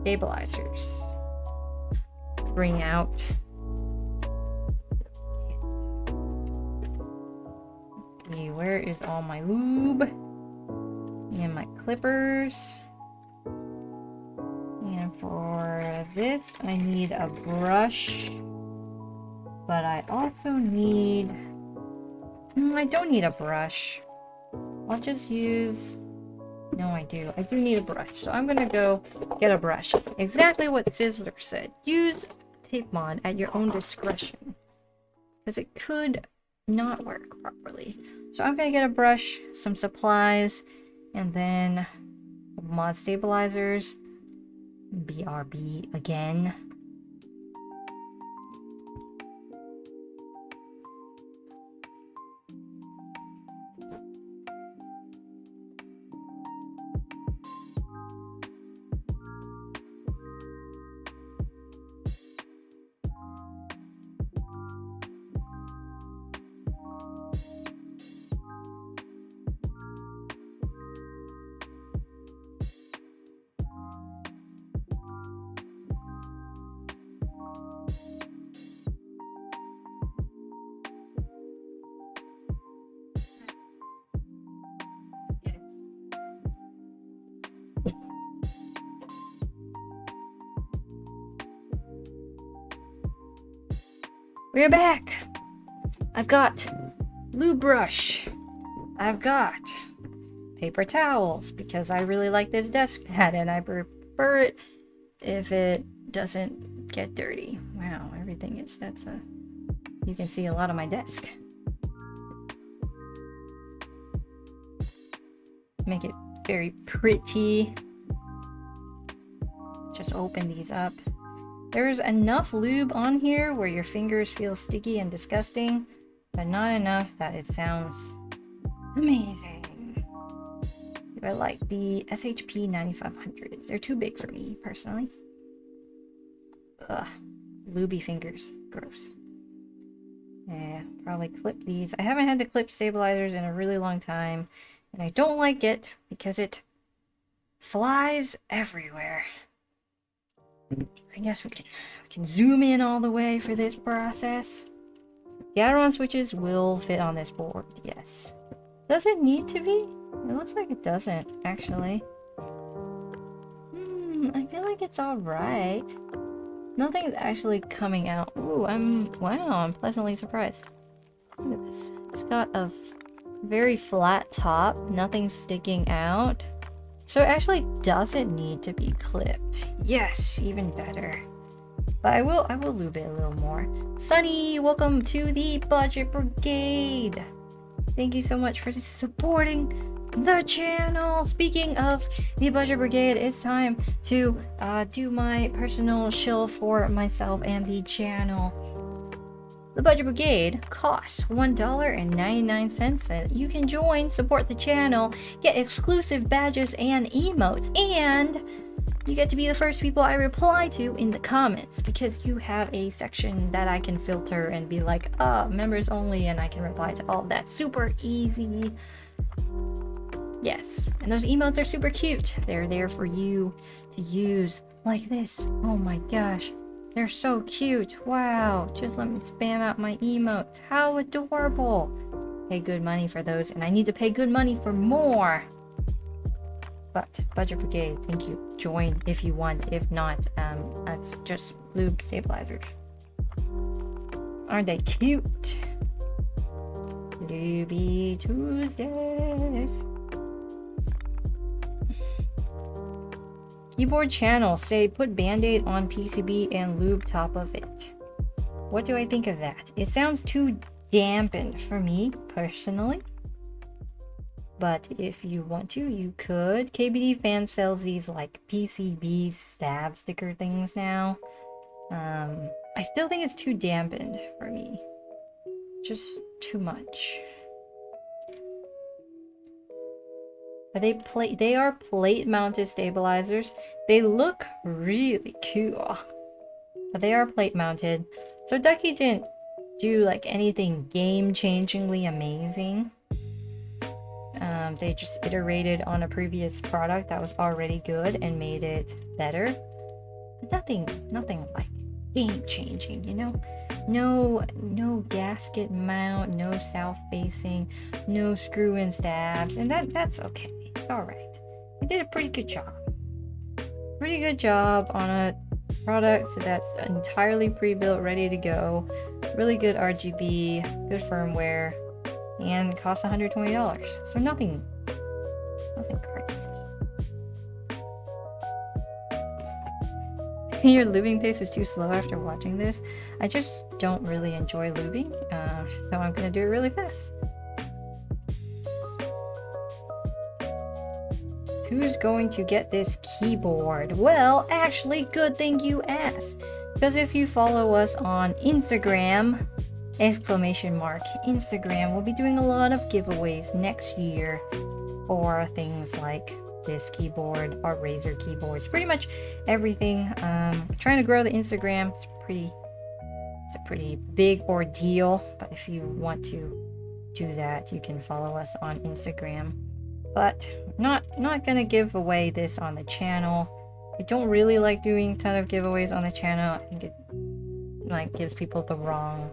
Stabilizers. Bring out. Okay, where is all my lube? And my clippers. And for this, I need a brush. But I also need... I don't need a brush. I'll just use... No, I do. I do need a brush. So I'm gonna go get a brush. Exactly what Sizzler said. Use tape mod at your own discretion. Because it could not work properly. So I'm gonna get a brush, some supplies, and then mod stabilizers. BRB again. We're back! I've got lube brush. I've got paper towels because I really like this desk pad and I prefer it if it doesn't get dirty. Wow, everything is, that's a... You can see a lot of my desk. Make it very pretty. Just open these up. There's enough lube on here where your fingers feel sticky and disgusting, but not enough that it sounds amazing. Do I like the SHP 9500s? They're too big for me, personally. Ugh. Lubey fingers. Gross. Yeah, probably clip these. I haven't had to clip stabilizers in a really long time, and I don't like it because it flies everywhere. I guess we can zoom in all the way for this process. The Adron switches will fit on this board, yes. Does it need to be? It looks like it doesn't, actually. I feel like it's alright. Nothing's actually coming out. Ooh, wow, I'm pleasantly surprised. Look at this. It's got a very flat top, nothing sticking out. So it actually doesn't need to be clipped. Yes, even better. But I will lube it a little more. Sunny, welcome to the Budget Brigade. Thank you so much for supporting the channel. Speaking of the Budget Brigade, it's time to do my personal shill for myself and the channel. The Budget Brigade costs $1.99. You can join, support the channel, get exclusive badges and emotes, and you get to be the first people I reply to in the comments, because you have a section that I can filter and be like, members only, and I can reply to all of that. Super easy. Yes, and those emotes are super cute. They're there for you to use like this. Oh my gosh, they're so cute. Wow, just let me spam out my emotes. How adorable. Pay good money for those, and I need to pay good money for more. But Budget Brigade, thank you. Join if you want. If not, that's just lube stabilizers. Aren't they cute? Lubey Tuesdays. Keyboard channel say put band-aid on PCB and lube top of it. What do I think of that? It sounds too dampened for me personally. But if you want to, you could. KBD Fan sells these like PCB stab sticker things now. I still think it's too dampened for me. Just too much. But they are plate mounted stabilizers. They look really cool. But they are plate mounted. So Ducky didn't do like anything game-changingly amazing. They just iterated on a previous product that was already good and made it better. But nothing like game-changing, you know? No gasket mount, no south-facing, no screw-in stabs, and that's okay. It's alright. We did a pretty good job. Pretty good job on a product that's entirely pre-built, ready to go. Really good RGB, good firmware. And costs $120, so nothing crazy. Your lubing pace is too slow after watching this. I just don't really enjoy lubing, so I'm gonna do it really fast. Who's going to get this keyboard? Well, actually, good thing you asked, because if you follow us on Instagram, Instagram, we'll be doing a lot of giveaways next year for things like this keyboard, our Razer keyboards, pretty much everything. Trying to grow the Instagram, it's a pretty big ordeal, but if you want to do that, you can follow us on Instagram. But not gonna give away this on the channel. I don't really like doing a ton of giveaways on the channel. I think it like gives people the wrong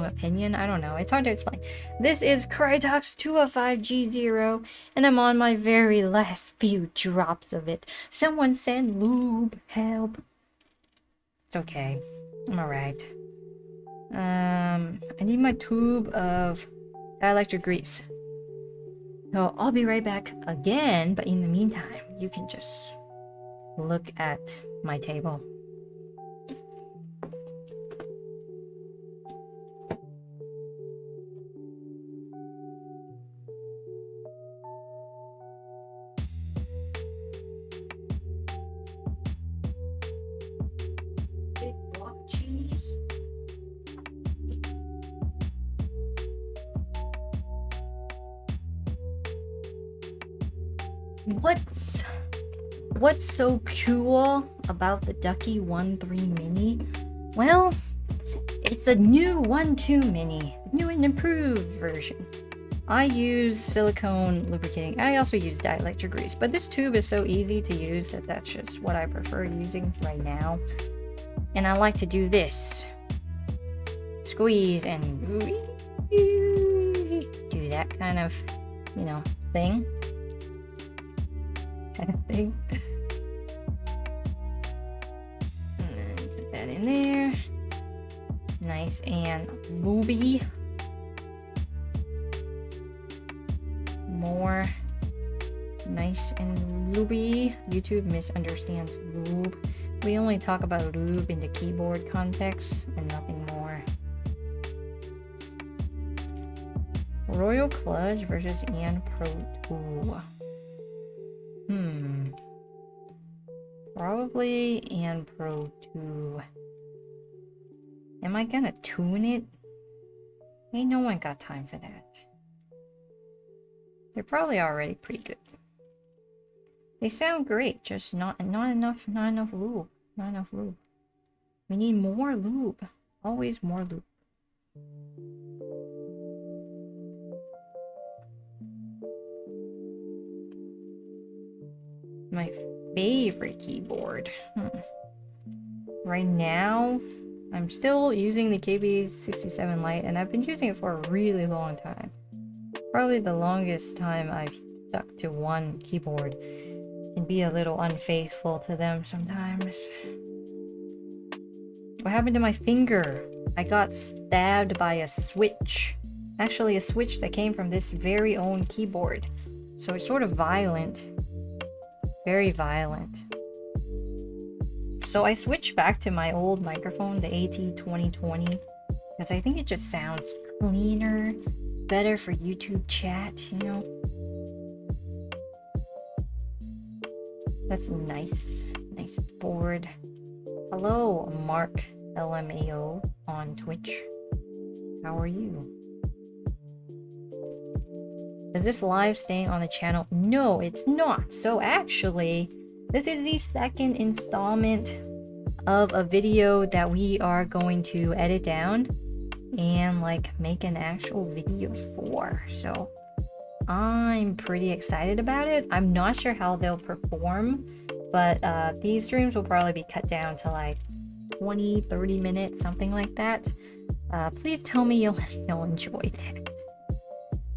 opinion. I don't know. It's hard to explain. This is Crytox205G0, and I'm on my very last few drops of it. Someone send lube. Help. It's okay. I'm alright. I need my tube of dielectric grease. So I'll be right back again, but in the meantime, you can just look at my table. What's so cool about the Ducky 1.3 Mini? Well, it's a new 1.2 Mini, new and improved version. I use silicone lubricating. I also use dielectric grease, but this tube is so easy to use that that's just what I prefer using right now. And I like to do this. Squeeze and do that kind of, you know, thing. And then put that in there. Nice and lubey. More nice and lubey. YouTube misunderstands lube. We only talk about lube in the keyboard context and nothing more. Royal Clutch versus Ian Pro 2. Probably Ian Pro 2. Am I gonna tune it? Ain't no one got time for that. They're probably already pretty good. They sound great, just not enough lube. Not enough lube. We need more lube. Always more lube. My favorite keyboard. Right now, I'm still using the KB67 Lite, and I've been using it for a really long time. Probably the longest time I've stuck to one keyboard. Can be a little unfaithful to them sometimes. What happened to my finger? I got stabbed by a switch. Actually, a switch that came from this very own keyboard. So it's sort of violent. Very violent. So I switched back to my old microphone, the AT2020, because I think it just sounds cleaner, better for YouTube chat, you know? That's nice. Nice board. Hello, Mark LMAO on Twitch. How are you? Is this live staying on the channel? No, it's not. So actually, this is the second installment of a video that we are going to edit down and like make an actual video for. So I'm pretty excited about it. I'm not sure how they'll perform, but these streams will probably be cut down to like 20-30 minutes, something like that. Please tell me you'll enjoy that.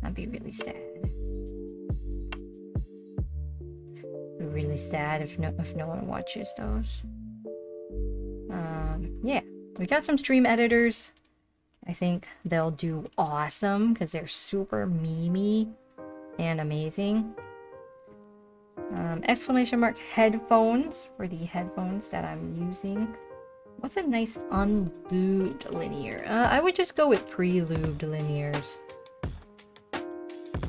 That'd be really sad. Be really sad if no one watches those. Yeah, we got some stream editors. I think they'll do awesome because they're super memey and amazing. Exclamation mark headphones for the headphones that I'm using. What's a nice unlubed linear? I would just go with pre-lubed linears.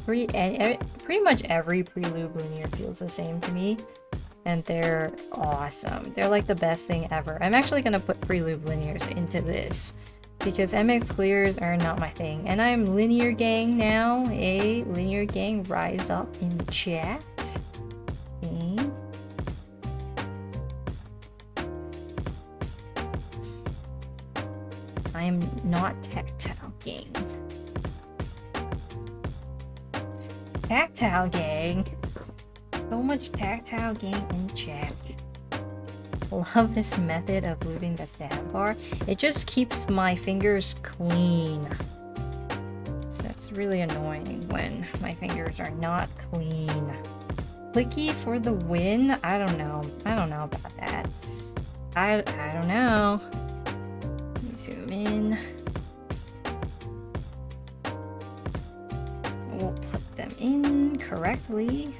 Pretty much every pre-lubed linear feels the same to me, and they're awesome. They're like the best thing ever. I'm actually gonna put pre-lubed linears into this because MX clears are not my thing, and I'm linear gang now. Hey, linear gang, rise up in the chat. Okay. I am not tactile gang. Tactile gang. So much tactile gang in chat. Love this method of lubing the stab bar. It just keeps my fingers clean. So it's really annoying when my fingers are not clean. Clicky for the win? I don't know. I don't know about that. I don't know. Let me zoom in. We'll put them in correctly.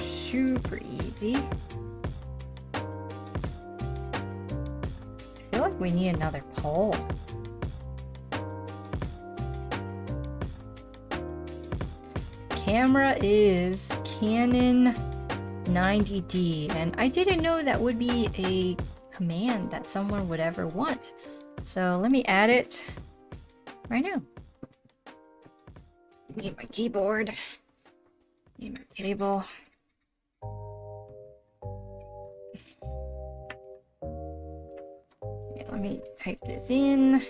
Super easy. I feel like we need another pole. Camera is Canon 90D, and I didn't know that would be a command that someone would ever want. So let me add it right now. Need my keyboard. Need my table. Okay, let me type this in.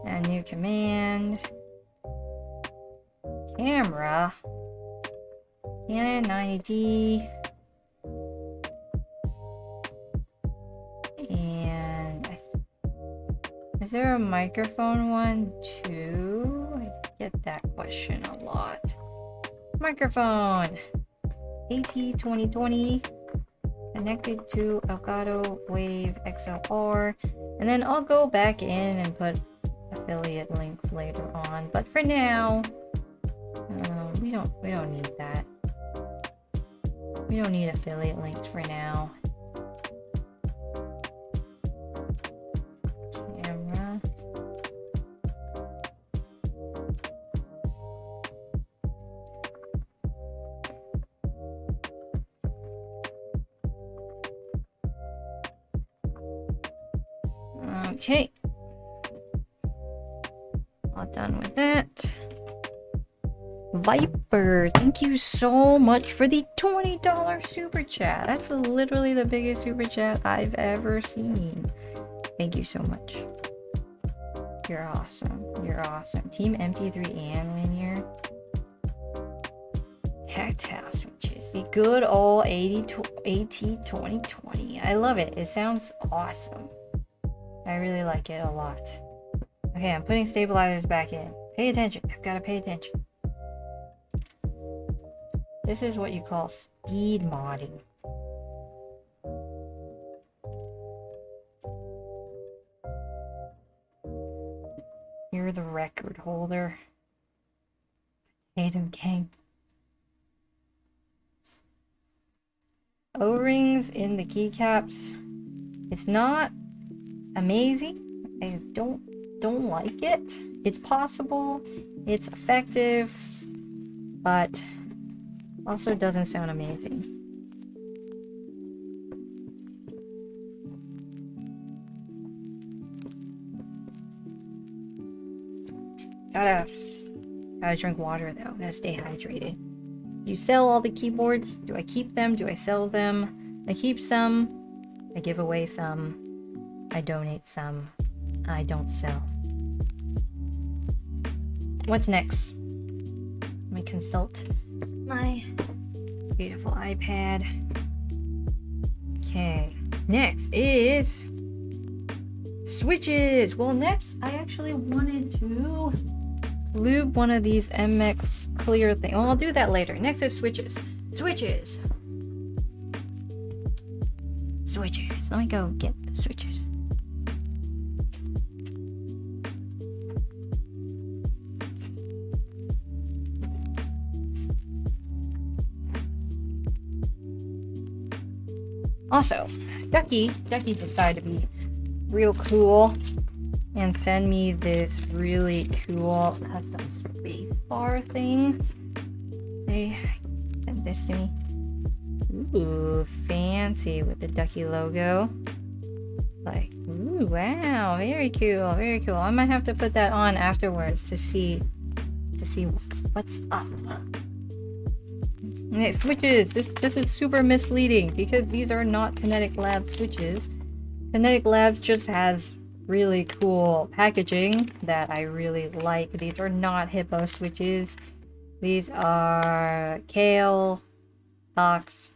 A new command. Camera. Canon 90D. Is there a microphone one too? I get that question a lot. Microphone! AT2020 connected to Elgato Wave XLR, and then I'll go back in and put affiliate links later on. But for now, we don't need that. We don't need affiliate links for now. Camera. Okay. All done with that. Viper, thank you so much for the $20 super chat. That's literally the biggest super chat I've ever seen. Thank you so much. You're awesome. You're awesome. Team MT3 and linear. Tactile switches. The good old AT2020. I love it. It sounds awesome. I really like it a lot. Okay, I'm putting stabilizers back in. Pay attention. I've got to pay attention. This is what you call speed modding. You're the record holder. Potato King. O-rings in the keycaps. It's not amazing. I don't like it. It's possible. It's effective. But also doesn't sound amazing. Gotta drink water though. Gotta stay hydrated. You sell all the keyboards. Do I keep them? Do I sell them? I keep some. I give away some. I donate some. I don't sell. What's next? Let me consult my beautiful iPad. Okay. Next is switches. Well, next I actually wanted to lube one of these MX clear thing. Well, I'll do that later. Next is switches. Switches. Switches. Let me go get the switches. Also, Ducky decided to be real cool and send me this really cool custom space bar thing. They sent this to me. Ooh, fancy with the Ducky logo. Like, ooh, wow, very cool, very cool. I might have to put that on afterwards to see what's up. Okay, switches. This is super misleading because these are not Kinetic Lab switches. Kinetic Labs just has really cool packaging that I really like. These are not Hippo switches. These are Kale Box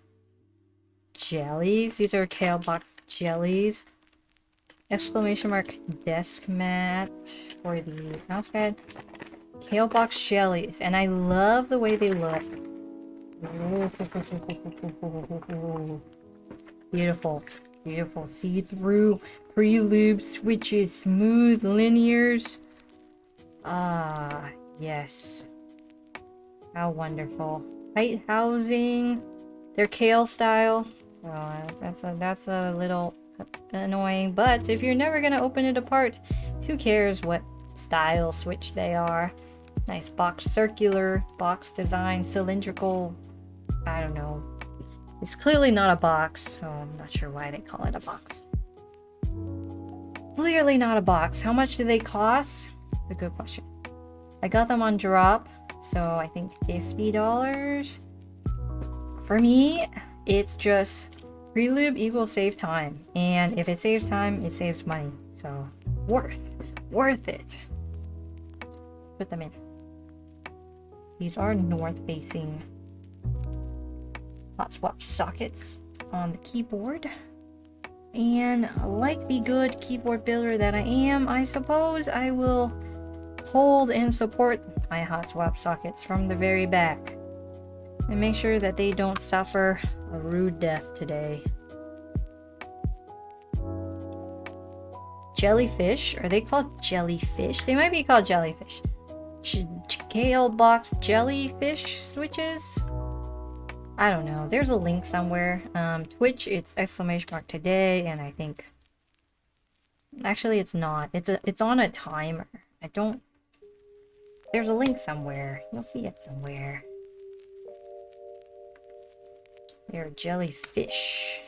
jellies. These are Kale Box jellies. Exclamation mark desk mat for the mousepad. Kale Box jellies, and I love the way they look. Beautiful, beautiful see-through pre-lube switches, smooth linears. Ah, yes. How wonderful. Tight housing. They're Kale style. So that's a little annoying, but if you're never gonna open it apart, who cares what style switch they are? Nice box, circular box design, cylindrical. I don't know. It's clearly not a box, so I'm not sure why they call it a box. Clearly not a box. How much do they cost? That's a good question. I got them on drop, so I think $50. For me, it's just pre-lube equals save time, and if it saves time, it saves money. So worth it. Put them in. These are north-facing hot swap sockets on the keyboard. And like the good keyboard builder that I am, I suppose I will hold and support my hot swap sockets from the very back and make sure that they don't suffer a rude death today. Jellyfish? Are they called jellyfish? They might be called jellyfish. scale box jellyfish switches. I don't know. There's a link somewhere. Twitch, it's !today, and I think actually it's not. It's on a timer. I don't. There's a link somewhere. You'll see it somewhere. They're jellyfish.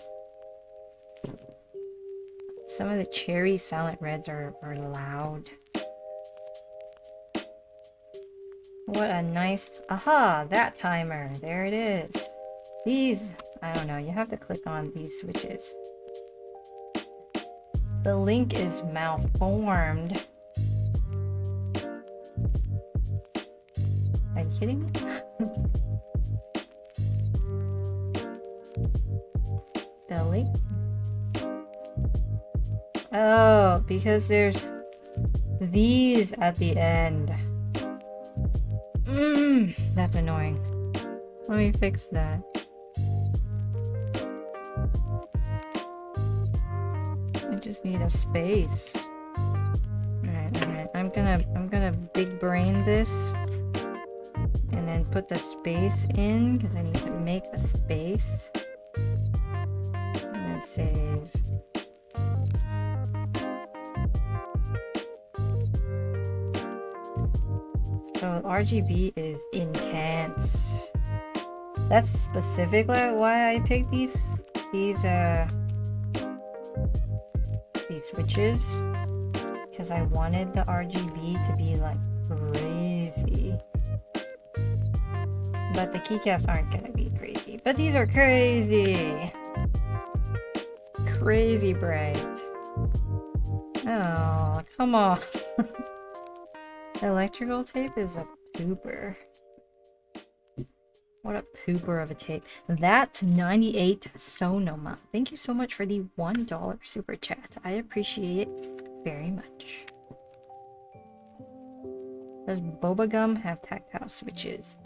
Some of the cherry silent reds are loud. What a nice... Aha! That timer. There it is. These... I don't know. You have to click on these switches. The link is malformed. Are you kidding me? The link? Oh, because there's these at the end. That's annoying. Let me fix that. I just need a space. Alright. I'm gonna big brain this and then put the space in because I need to make the space. And then save. So RGB is intense. That's specifically why I picked these switches, because I wanted the RGB to be like crazy. But the keycaps aren't gonna be crazy. But these are crazy. Crazy bright. Oh, come on. Electrical tape is a pooper. What a pooper of a tape. That's 98 Sonoma. Thank you so much for the $1 super chat. I appreciate it very much. Does Boba Gum have tactile switches?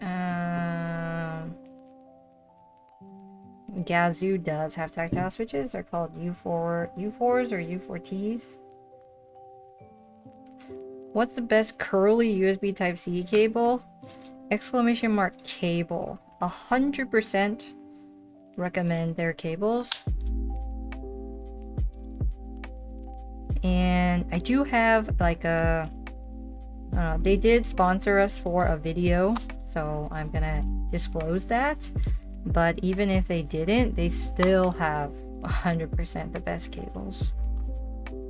Gazoo does have tactile switches. They're called U4s or U4Ts. What's the best curly USB Type-C cable? Exclamation mark cable. 100% recommend their cables. And I do have like a... they did sponsor us for a video, so I'm gonna disclose that. But even if they didn't, they still have 100% the best cables.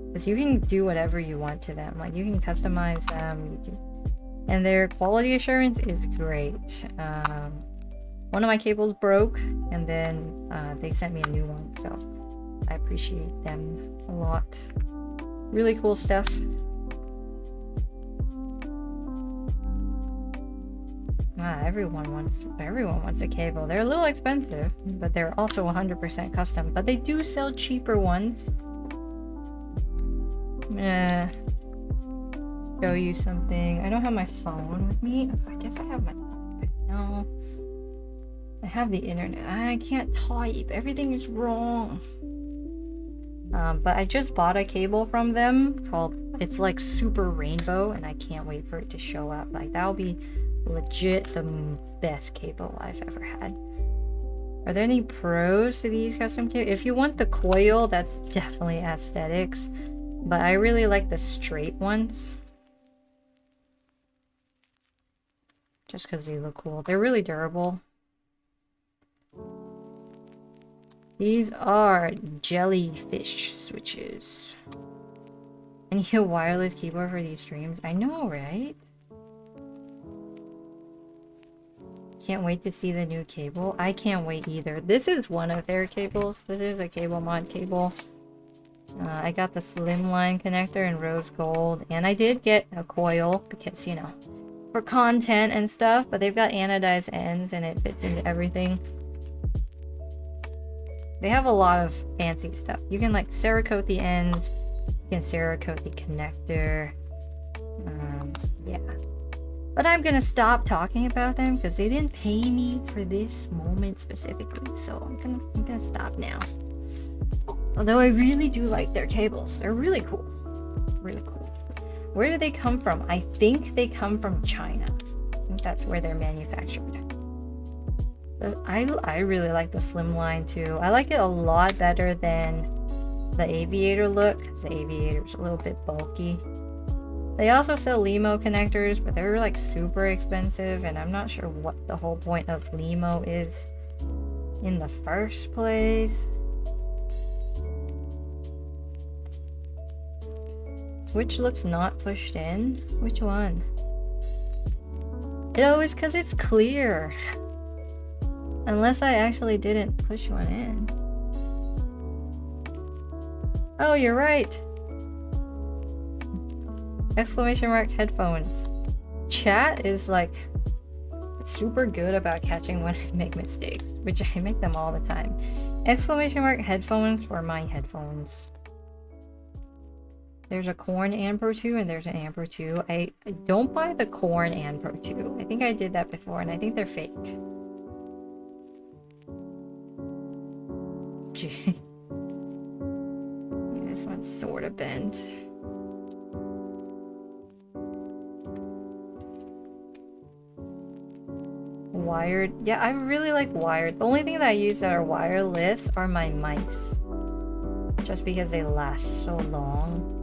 Because you can do whatever you want to them. Like, you can customize them. And their quality assurance is great. One of my cables broke, and then they sent me a new one. So I appreciate them a lot. Really cool stuff. Everyone wants a cable. They're a little expensive, but they're also 100% custom. But they do sell cheaper ones. I'm gonna show you something. I don't have my phone with me. I guess I have my... No. I have the internet. I can't type. Everything is wrong. But I just bought a cable from them called... It's like Super Rainbow, and I can't wait for it to show up. Like, that'll be legit the best cable I've ever had. Are there any pros to these custom cables? If you want the coil, that's definitely aesthetics. But I really like the straight ones. Just because they look cool. They're really durable. These are jellyfish switches. I need a wireless keyboard for these streams. I know, right? Can't wait to see the new cable. I can't wait either. This is one of their cables. This is a cable mod cable. I got the slimline connector in rose gold, and I did get a coil because, you know, for content and stuff, but they've got anodized ends and it fits into everything. They have a lot of fancy stuff. You can like Cerakote the ends, you can Cerakote the connector. Yeah. But I'm gonna stop talking about them because they didn't pay me for this moment specifically, so I'm gonna stop now. Although I really do like their cables. They're really cool. Really cool. Where do they come from? I think they come from China. That's where they're manufactured. I really like the slimline too. I like it a lot better than the aviator look. The aviator's a little bit bulky. They also sell limo connectors, but they're like super expensive, and I'm not sure what the whole point of limo is in the first place. Which looks not pushed in? Which one? Oh, it's because it's clear. Unless I actually didn't push one in. Oh, you're right. Exclamation mark headphones. Chat is like super good about catching when I make mistakes, which I make them all the time. Exclamation mark headphones for my headphones. There's a corn and Pro 2 and there's an Pro 2. I don't buy the corn and Pro 2. I think I did that before and I think they're fake. This one's sort of bent. Wired. Yeah, I really like wired. The only thing that I use that are wireless are my mice. Just because they last so long.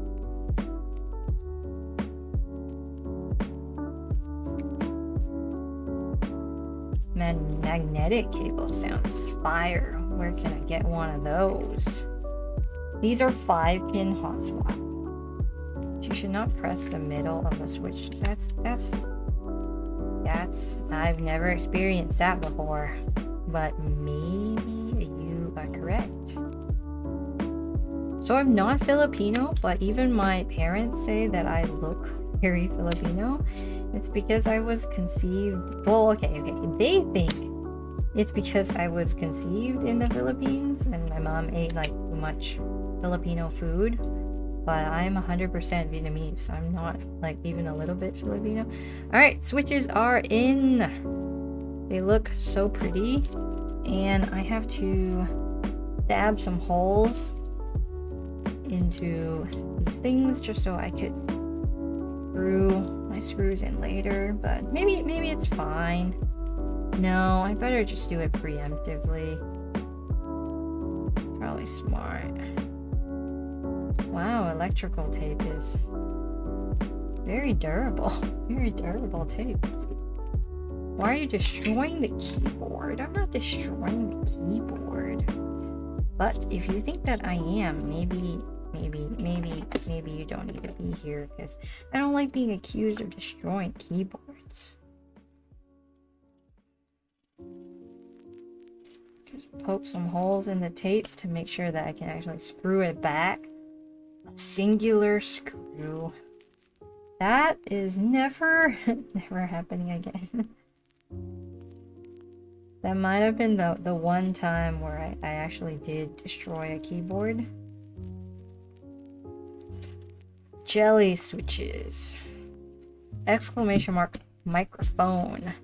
Magnetic cable sounds fire. Where can I get one of those? These are 5-pin hot swap. You should not press the middle of the switch. That's I've never experienced that before, but maybe you are correct. So I'm not Filipino, but even my parents say that I look very Filipino. It's because I was conceived. Well, okay. They think it's because I was conceived in the Philippines and my mom ate like too much Filipino food. But I'm 100% Vietnamese, so I'm not like even a little bit Filipino. Alright, switches are in. They look so pretty. And I have to stab some holes into these things just so I could screw my screws in later. But maybe it's fine. No, I better just do it preemptively. Probably smart. Wow, electrical tape is very durable. Very durable tape. Why are you destroying the keyboard? I'm not destroying the keyboard. But if you think that I am, maybe you don't need to be here because I don't like being accused of destroying keyboards. Just poke some holes in the tape to make sure that I can actually screw it back. Singular screw. That is never happening again. That might have been the one time where I actually did destroy a keyboard. Jelly switches. Exclamation mark microphone.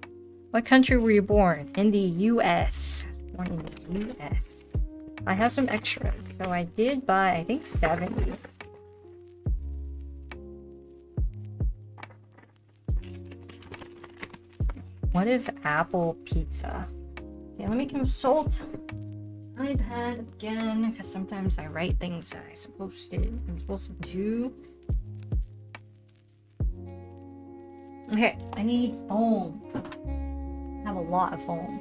What country were you born? In the US. Born in the US. I have some extras, so I did buy, I think 70. What is apple pizza? Okay, let me consult iPad again, because sometimes I write things that I'm supposed to do. Okay, I need foam. I have a lot of foam.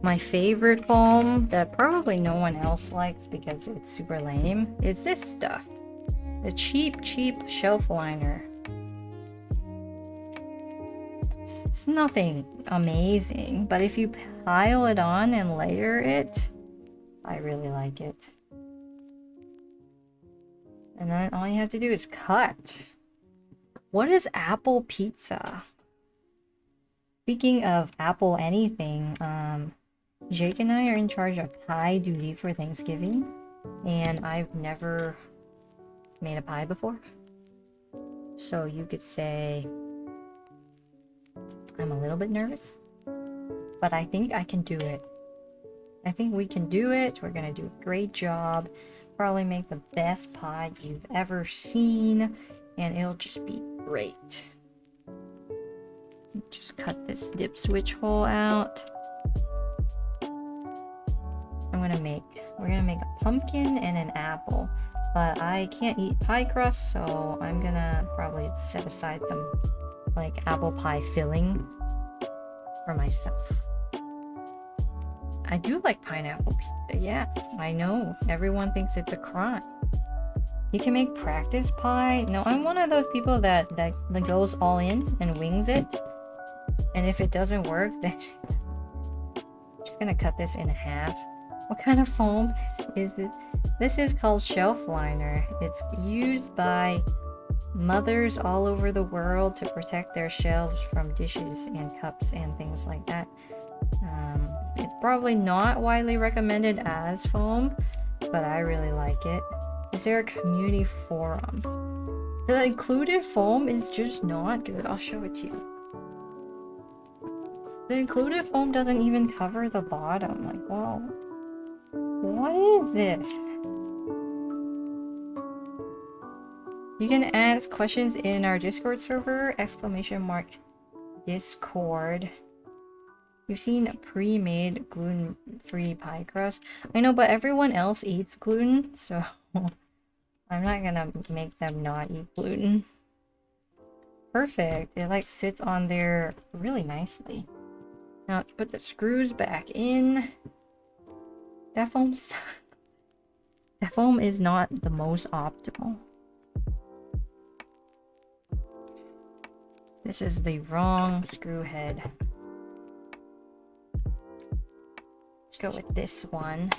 My favorite foam that probably no one else likes because it's super lame is this stuff. The cheap shelf liner. It's nothing amazing, but if you pile it on and layer it, I really like it. And then all you have to do is cut. What is apple pizza? Speaking of apple anything, Jake and I are in charge of pie duty for Thanksgiving, and I've never made a pie before. So you could say, I'm a little bit nervous, but I think I can do it. I think we can do it. We're gonna do a great job. Probably make the best pie you've ever seen, and it'll just be great. Just cut this dip switch hole out. We're gonna make a pumpkin and an apple, but I can't eat pie crust, so I'm gonna probably set aside some like apple pie filling for myself. I do like pineapple pizza, yeah, I know. Everyone thinks it's a crime. You can make practice pie. No, I'm one of those people that goes all in and wings it. And if it doesn't work, then I'm just gonna cut this in half. What kind of foam is it? This is called shelf liner. It's used by mothers all over the world to protect their shelves from dishes and cups and things like that. It's probably not widely recommended as foam, but I really like it. Is there a community forum? The included foam is just not good. I'll show it to you. The included foam doesn't even cover the bottom. Like, whoa. What is this? You can ask questions in our Discord server, !Discord. You've seen pre-made gluten-free pie crust. I know, but everyone else eats gluten, so I'm not gonna make them not eat gluten. Perfect. It like sits on there really nicely. Now let's put the screws back in. That foam is not the most optimal. This is the wrong screw head. Let's go with this one.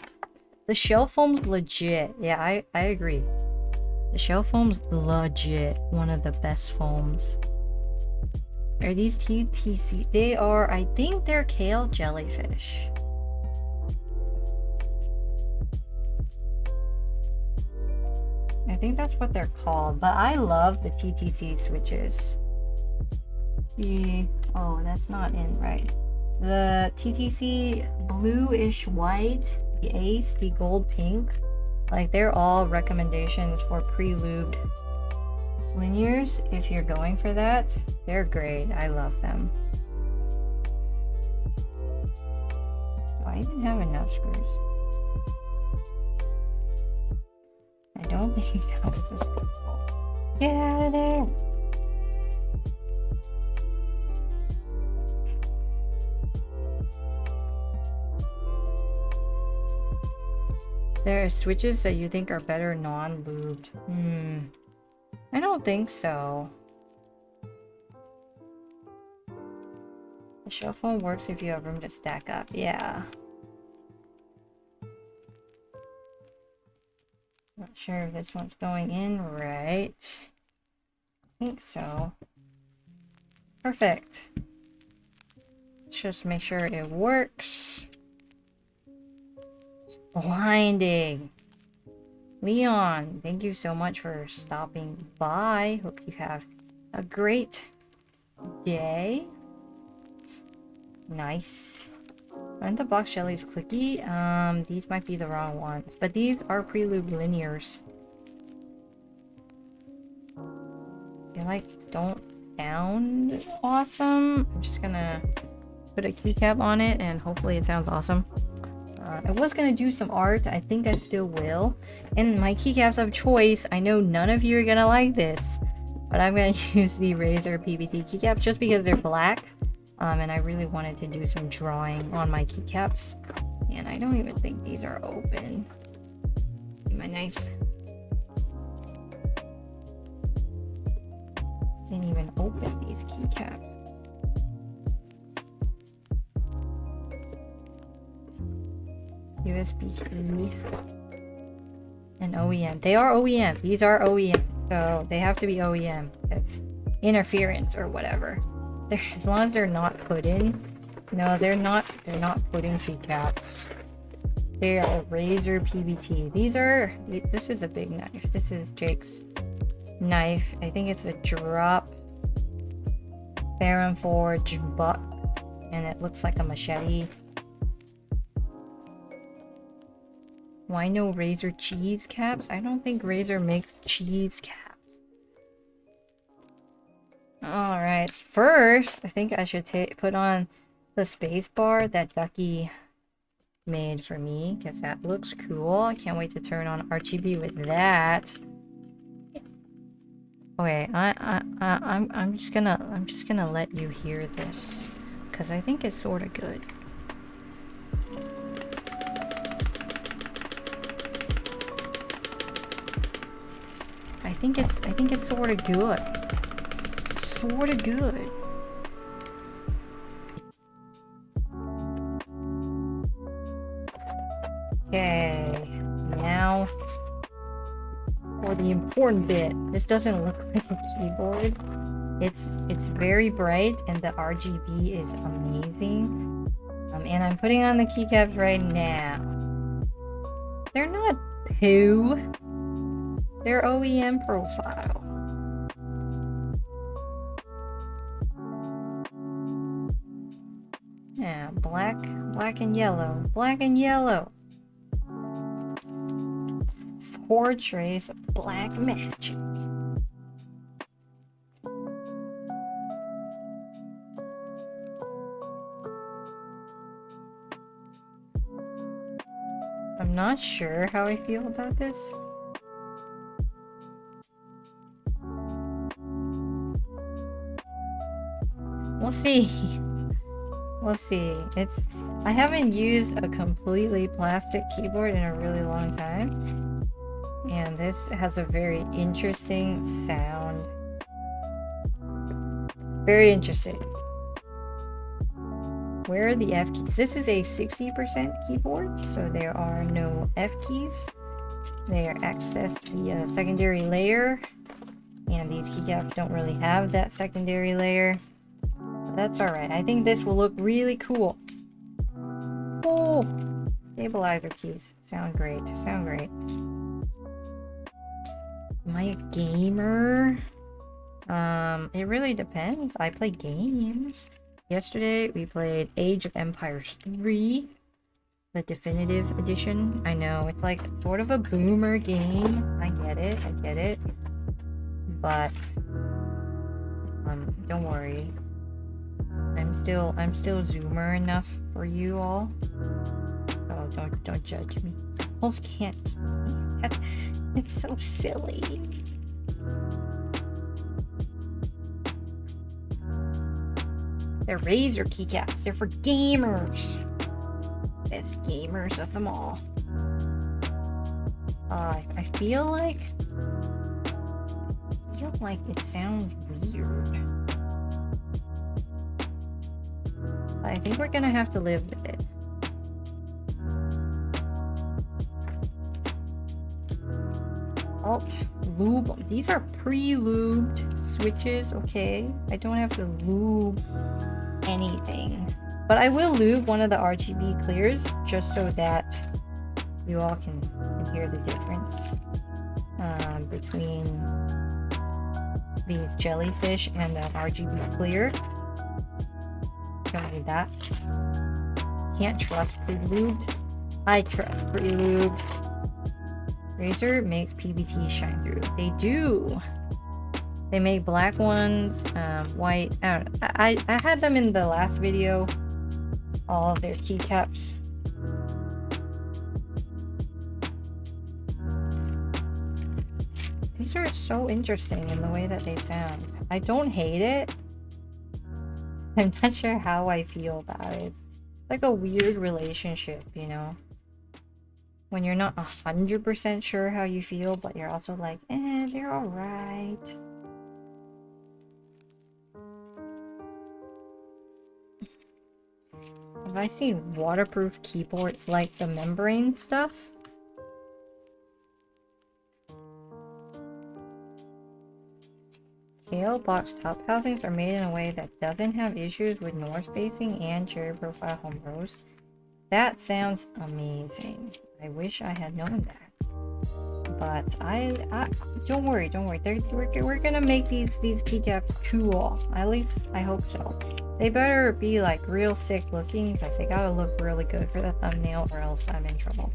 The shell foam's legit. Yeah, I agree. The shell foam's legit. One of the best foams. Are these TTC? They are, I think they're kale jellyfish. I think that's what they're called, but I love the TTC switches. Oh, that's not in right. The TTC bluish white, the ace, the gold pink, like they're all recommendations for pre-lubed linears. If you're going for that, they're great. I love them. Do I even have enough screws? I don't think that was a spoonful. Get out of there! There are switches that you think are better non-lubed. I don't think so. The shell foam works if you have room to stack up. Yeah. Not sure if this one's going in right. I think so. Perfect. Let's just make sure it works. It's blinding. Leon, thank you so much for stopping by. Hope you have a great day. Nice. Aren't the box jellies clicky? These might be the wrong ones, but these are pre-lubed linears. They like don't sound awesome. I'm just gonna put a keycap on it and hopefully it sounds awesome. I was gonna do some art. I think I still will. And my keycaps of choice, I know none of you are gonna like this, but I'm gonna use the Razer PBT keycaps just because they're black. And I really wanted to do some drawing on my keycaps. And I don't even think these are open. My knife. Didn't even open these keycaps. USB-C and OEM. They are OEM. These are OEM. So they have to be OEM. It's interference or whatever. As long as they're not put in. No, they're not putting keycaps. They are Razer PBT. This is a big knife. This is Jake's knife. I think it's a drop Baron Forge buck, and it looks like a machete. Why no Razer cheese caps? I don't think Razer makes cheese caps. Alright, first, I think I should put on the space bar that Ducky made for me, because that looks cool. I can't wait to turn on RGB with that. Okay, I'm just gonna let you hear this, because I think it's sort of good. I think it's sort of good. Sort of good. Okay, now for the important bit. This doesn't look like a keyboard. It's very bright and the RGB is amazing. And I'm putting on the keycaps right now. They're not poo. They're OEM profile. Yeah, black and yellow. Black and yellow. Portraits of black magic. I'm not sure how I feel about this. We'll see. We'll see. I haven't used a completely plastic keyboard in a really long time. And this has a very interesting sound. Very interesting. Where are the F keys? This is a 60% keyboard, so there are no F keys. They are accessed via a secondary layer. And these keycaps don't really have that secondary layer. But that's alright. I think this will look really cool. Oh! Stabilizer keys. Sound great. Sound great. Am I a gamer? It really depends. I play games. Yesterday we played Age of Empires 3, the definitive edition. I know, it's like sort of a boomer game. I get it. But don't worry. I'm still zoomer enough for you all. Oh, don't judge me. Almost can't. It's so silly. They're Razer keycaps. They're for gamers. Best gamers of them all. I feel like it sounds weird. But I think we're gonna have to live with it. Alt lube. These are pre-lubed switches, okay? I don't have to lube anything. But I will lube one of the RGB clears just so that you all can hear the difference between these jellyfish and the RGB clear. Don't need that. Can't trust pre-lubed. I trust pre-lubed. Razer makes PBT shine through. They do. They make black ones, white. I don't know. I had them in the last video. All of their keycaps. These are so interesting in the way that they sound. I don't hate it. I'm not sure how I feel about it. It's like a weird relationship, you know? When you're not 100% sure how you feel, but you're also like, they're alright. Have I seen waterproof keyboards like the membrane stuff? Tail box top housings are made in a way that doesn't have issues with north facing and cherry profile home rows. That sounds amazing. I wish I had known that. but I don't worry, don't worry. We're gonna make these keycaps cool. At least I hope so. They better be like real sick looking because they gotta look really good for the thumbnail, or else I'm in trouble.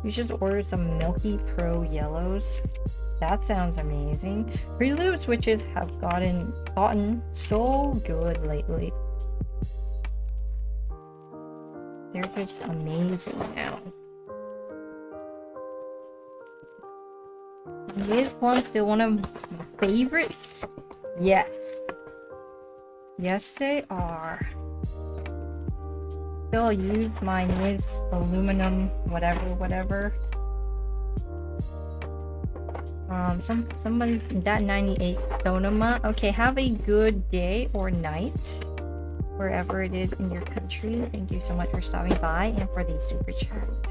We just ordered some Milky Pro yellows. That sounds amazing. Prelude switches have gotten so good lately. They're just amazing now. Is plum still one of my favorites? Yes. Yes, they are. Still use mine is aluminum, whatever. Somebody that 98 Sonoma. Okay, have a good day or night wherever it is in your country. Thank you so much for stopping by and for the super chat.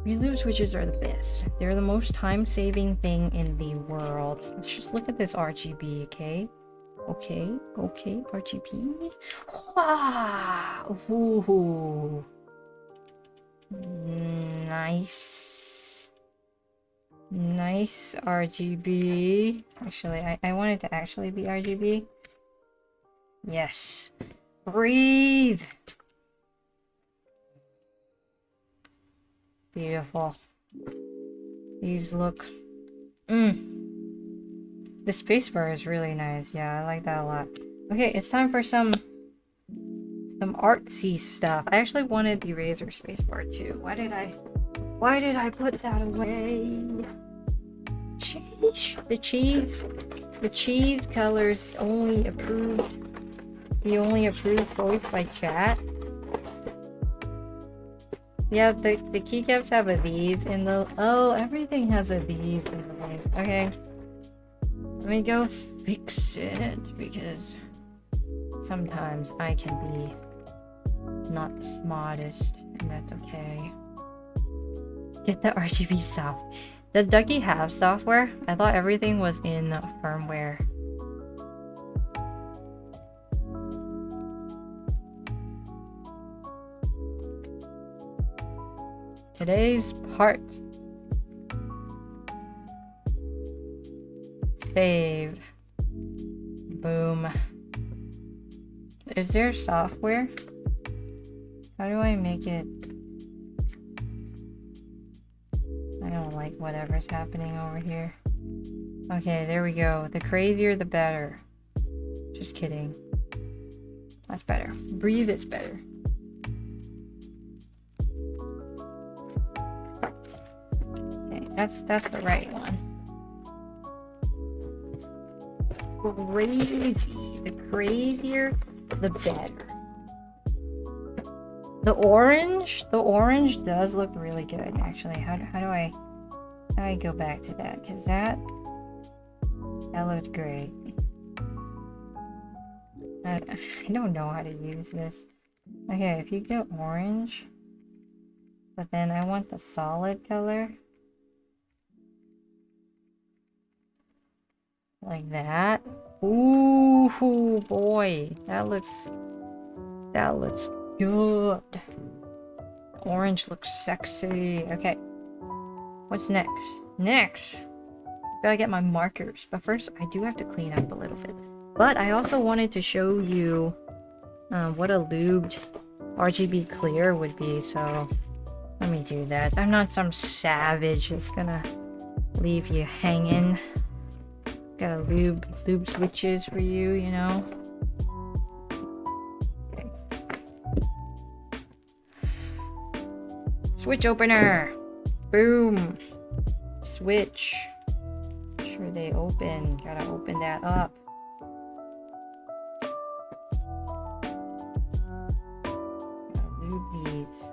Prelude switches are the best. They're the most time-saving thing in the world. Let's just look at this RGB, okay? Okay, RGB. Wow! Ooh. Nice RGB. Actually, I want it to actually be RGB. Yes. Breathe! Beautiful. These look... The spacebar is really nice. Yeah, I like that a lot. Okay, it's time for some artsy stuff. I actually wanted the Razer spacebar too. Why did I put that away? Sheesh. The cheese colors only approved. The only approved choice by chat. Yeah, the keycaps have a these in the... Oh, everything has a these in the things. Okay. Let me go fix it, because sometimes I can be not the smartest, and that's okay. Get the RGB soft. Does Ducky have software? I thought everything was in firmware. Today's parts. Save. Boom. Is there software? How do I make it? I don't like whatever's happening over here. Okay, there we go. The crazier the better. Just kidding. That's better. Breathe is better. Okay, that's the right one. Crazy. The crazier, the better. The orange does look really good, actually. How do I go back to that? Because that looked great. I don't know how to use this. Okay, if you go orange, but then I want the solid color. Like that. Ooh, boy. That looks good. Orange looks sexy. Okay. What's next? Gotta get my markers. But first, I do have to clean up a little bit. But I also wanted to show you what a lubed RGB clear would be. So let me do that. I'm not some savage that's gonna leave you hanging. Gotta lube switches for you, you know. Okay. Switch opener. Boom. Switch. Sure they open. Gotta open that up. Gotta lube these.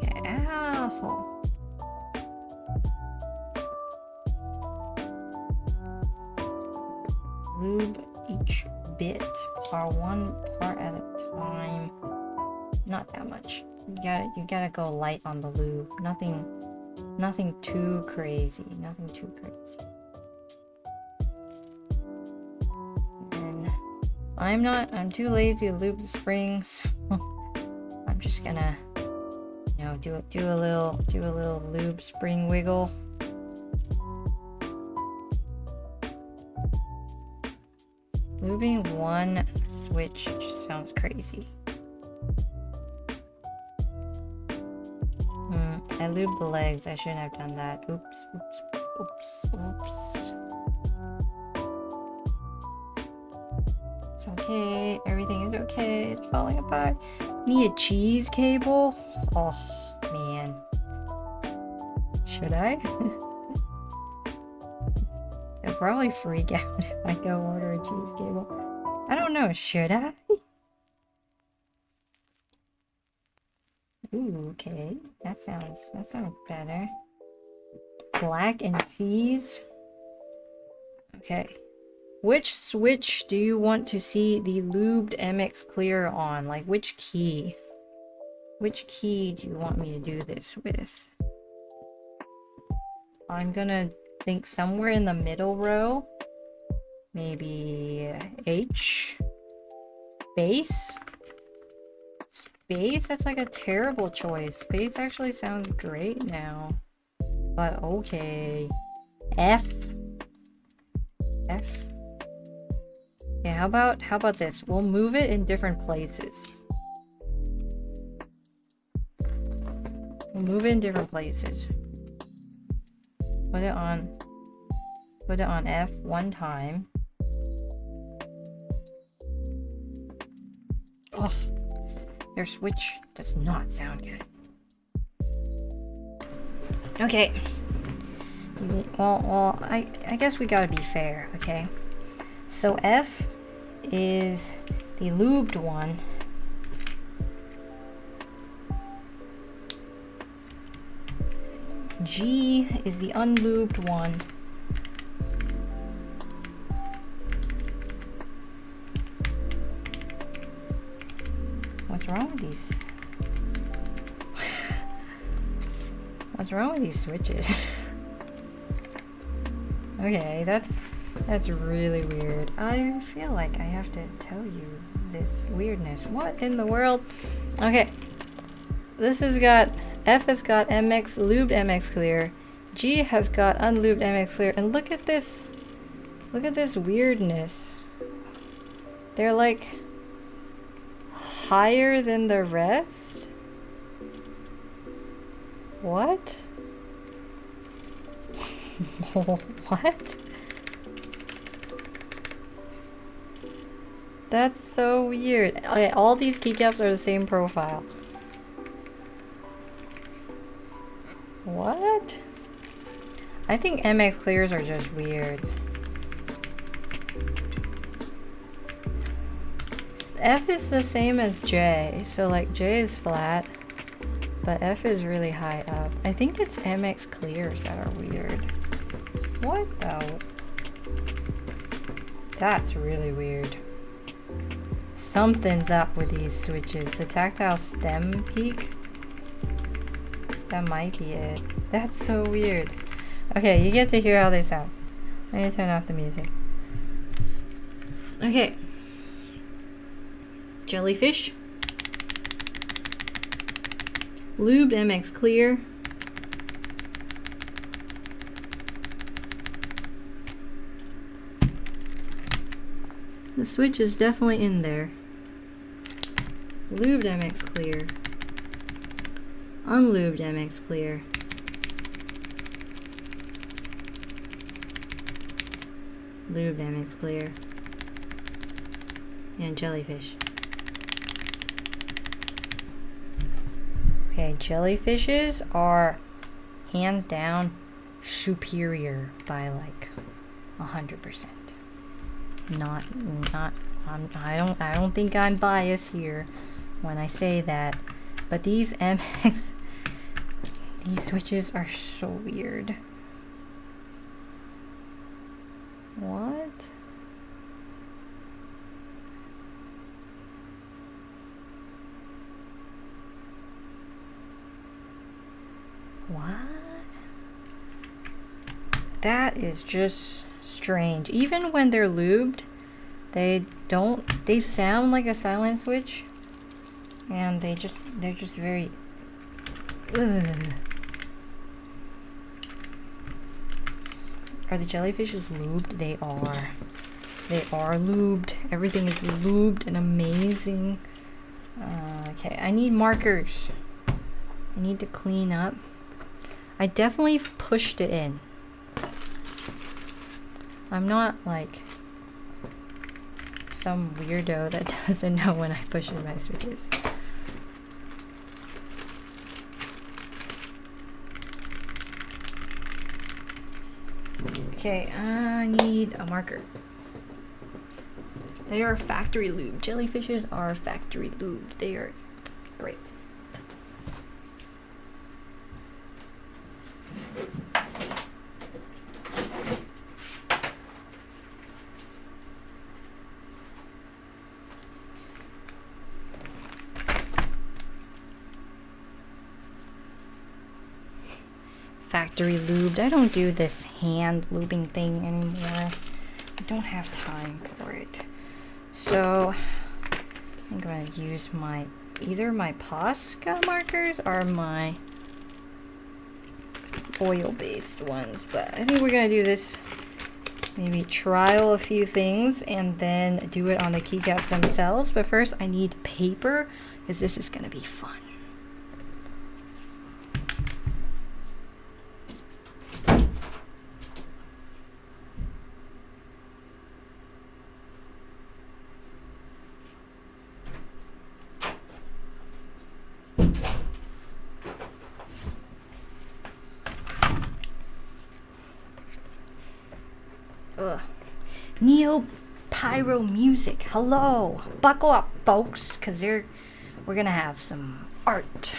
Get out. Lube each bit, or one part at a time. Not that much. You gotta go light on the lube. Nothing too crazy. Nothing too crazy. And I'm too lazy to lube the springs. I'm just gonna, you know, do a little lube spring wiggle. Lubing one switch just sounds crazy. I lubed the legs. I shouldn't have done that. Oops. It's okay. Everything is okay. It's falling apart. Need a cheese cable? Oh, man. Should I? They'll probably freak out if I go order a cheese cable. I don't know. Should I? Ooh, okay. That sounds better. Black and cheese. Okay. Which switch do you want to see the lubed MX Clear on? Like, which key? Which key do you want me to do this with? I'm gonna think somewhere in the middle row. Maybe H. Space? Space? That's like a terrible choice. Space actually sounds great now. But okay. F. Okay, how about this? We'll move it in different places. We'll move it in different places. Put it on F one time. Ugh. Their switch does not sound good. Okay. Well, I guess we gotta be fair, okay? So F is the lubed one. G is the unlubed one. What's wrong with these? What's wrong with these switches? Okay, that's really weird. I feel like I have to tell you this weirdness. What in the world? Okay. This has got F has got MX lubed MX Clear. G has got unlubed MX Clear. And look at this. Look at this weirdness. They're like higher than the rest? What? What? That's so weird. Okay, all these keycaps are the same profile. What? I think MX Clears are just weird. F is the same as J, so like J is flat, but F is really high up. I think it's MX Clears that are weird. What though? That's really weird. Something's up with these switches. The tactile stem peak? That might be it. That's so weird. Okay, you get to hear how they sound. I'm gonna turn off the music. Okay. Jellyfish. Lubed MX Clear. The switch is definitely in there. Lubed MX Clear. Unlubed MX Clear. Lubed MX Clear. And jellyfish. Okay, jellyfishes are hands down superior by like 100%. I don't think I'm biased here when I say that, but these MX, these switches are so weird. What? What? That is just strange. Even when they're lubed, They sound like a silent switch, and they're just very ugh. Are the jellyfishes lubed? They are. They are lubed. Everything is lubed and amazing. Okay, I need markers. I need to clean up. I definitely pushed it in. I'm not like some weirdo that doesn't know when I push in my switches. Okay, I need a marker. They are factory lubed. Jellyfishes are factory lubed. They are great. Factory lubed. I don't do this hand lubing thing anymore. I don't have time for it. So I think I'm gonna use either my Posca markers or my oil-based ones. But I think we're gonna do this. Maybe trial a few things and then do it on the keycaps themselves. But first I need paper because this is gonna be fun. Ugh. Neo Pyro music. Hello. Buckle up, folks, because we're gonna have some art.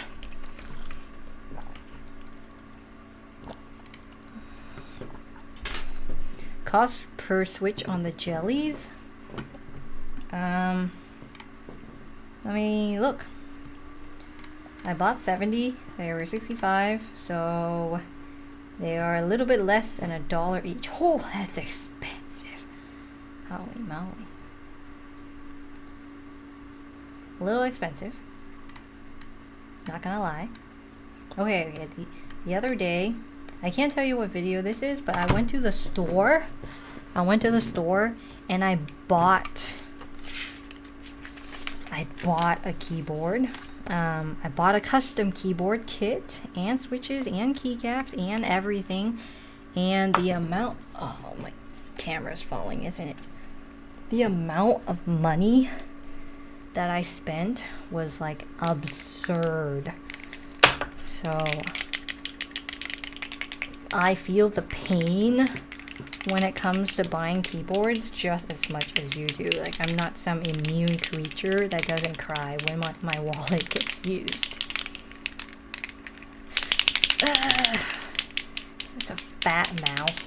Cost per switch on the jellies. Let me look. I bought 70. They were 65, so they are a little bit less than $1 each. Oh, that's expensive. Holy moly. A little expensive. Not gonna lie. Okay, the other day, I can't tell you what video this is, but I went to the store. And I bought a keyboard. I bought a custom keyboard kit and switches and keycaps and everything. And the amount, oh, my camera's falling, isn't it? The amount of money that I spent was like absurd. So I feel the pain when it comes to buying keyboards just as much as you do. Like, I'm not some immune creature that doesn't cry when my wallet gets used. It's a fat mouse.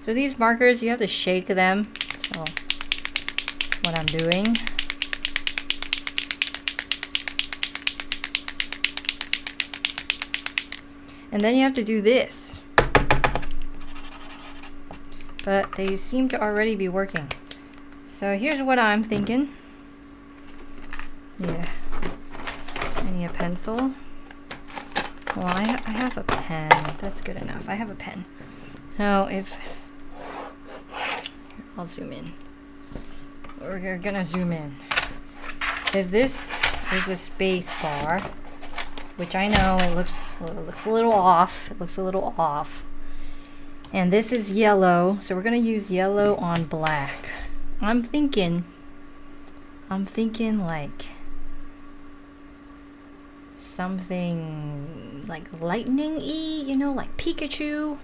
So these markers, you have to shake them. So that's what I'm doing. And then you have to do this. But they seem to already be working. So here's what I'm thinking. Yeah. I need a pencil. Well, I have a pen. That's good enough. I have a pen. Now, I'll zoom in. We're gonna zoom in. If this is a space bar, which I know it looks a little off. It looks a little off. And this is yellow, so we're gonna use yellow on black. I'm thinking like something like lightning-y, you know, like Pikachu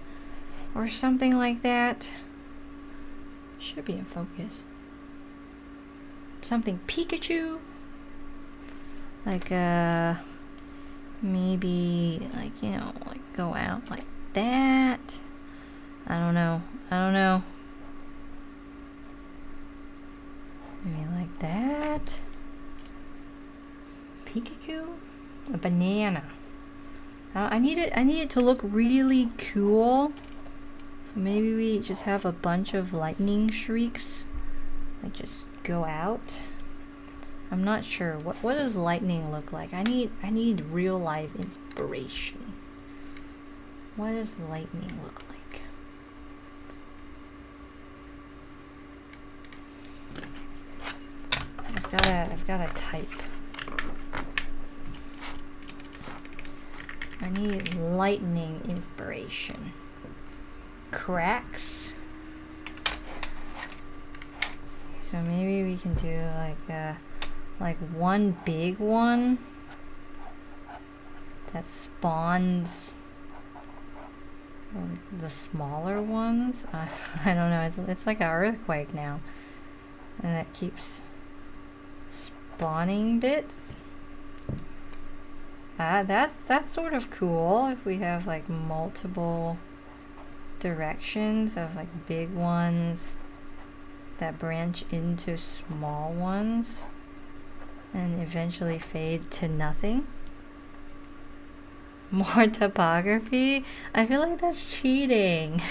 or something like that. Should be in focus. Something Pikachu, like maybe like, you know, like go out like that. I don't know. Maybe like that. Pikachu? A banana. I need it to look really cool. So maybe we just have a bunch of lightning streaks like just go out. I'm not sure. What does lightning look like? I need real life inspiration. What does lightning look like? I've gotta type. I need lightning inspiration. Cracks. So maybe we can do like one big one that spawns the smaller ones. I don't know. It's like an earthquake now, and it keeps spawning bits. That's sort of cool if we have like multiple directions of like big ones that branch into small ones and eventually fade to nothing. More topography? I feel like that's cheating.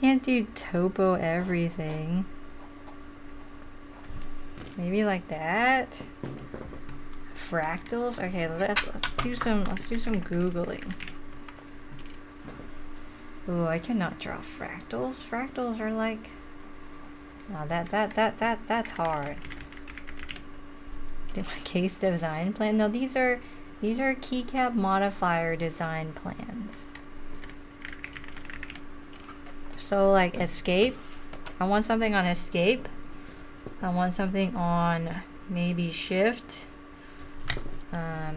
Can't do topo everything. Maybe like that. Fractals? Okay, let's do some googling. Ooh, I cannot draw fractals. Fractals are like, oh, that's hard. Case design plan? No, these are keycap modifier design plans. So like escape, I want something on escape. I want something on maybe shift,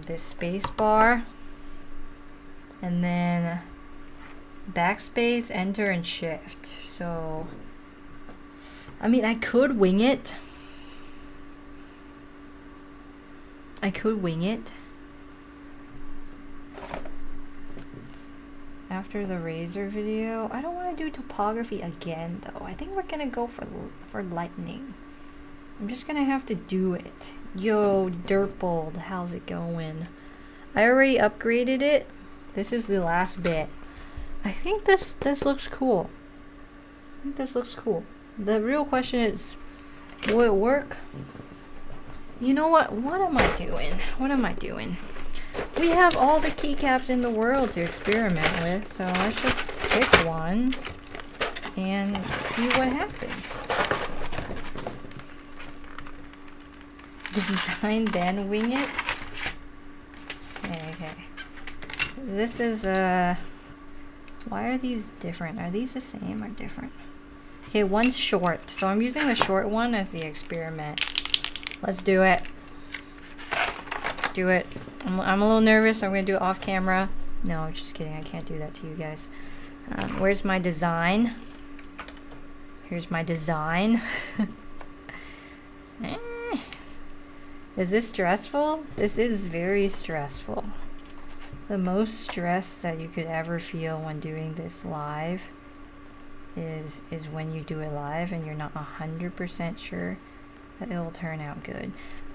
this space bar, and then backspace, enter, and shift. So I mean, I could wing it. After the razor video. I don't want to do topography again though. I think we're gonna go for lightning. I'm just gonna have to do it. Yo, Dirtbold, how's it going? I already upgraded it. This is the last bit. I think this looks cool. The real question is, will it work? You know what? What am I doing? We have all the keycaps in the world to experiment with, so let's just pick one and see what happens. Design then wing it. Okay. This is why are these different? Are these the same or different? Okay, one's short, so I'm using the short one as the experiment. Let's do it. I'm a little nervous, so I'm gonna do it off camera. No, I'm just kidding. I can't do that to you guys. Where's my design? Here's my design. Is this stressful? This is very stressful. The most stress that you could ever feel when doing this live is when you do it live and you're not 100% sure that it'll turn out good.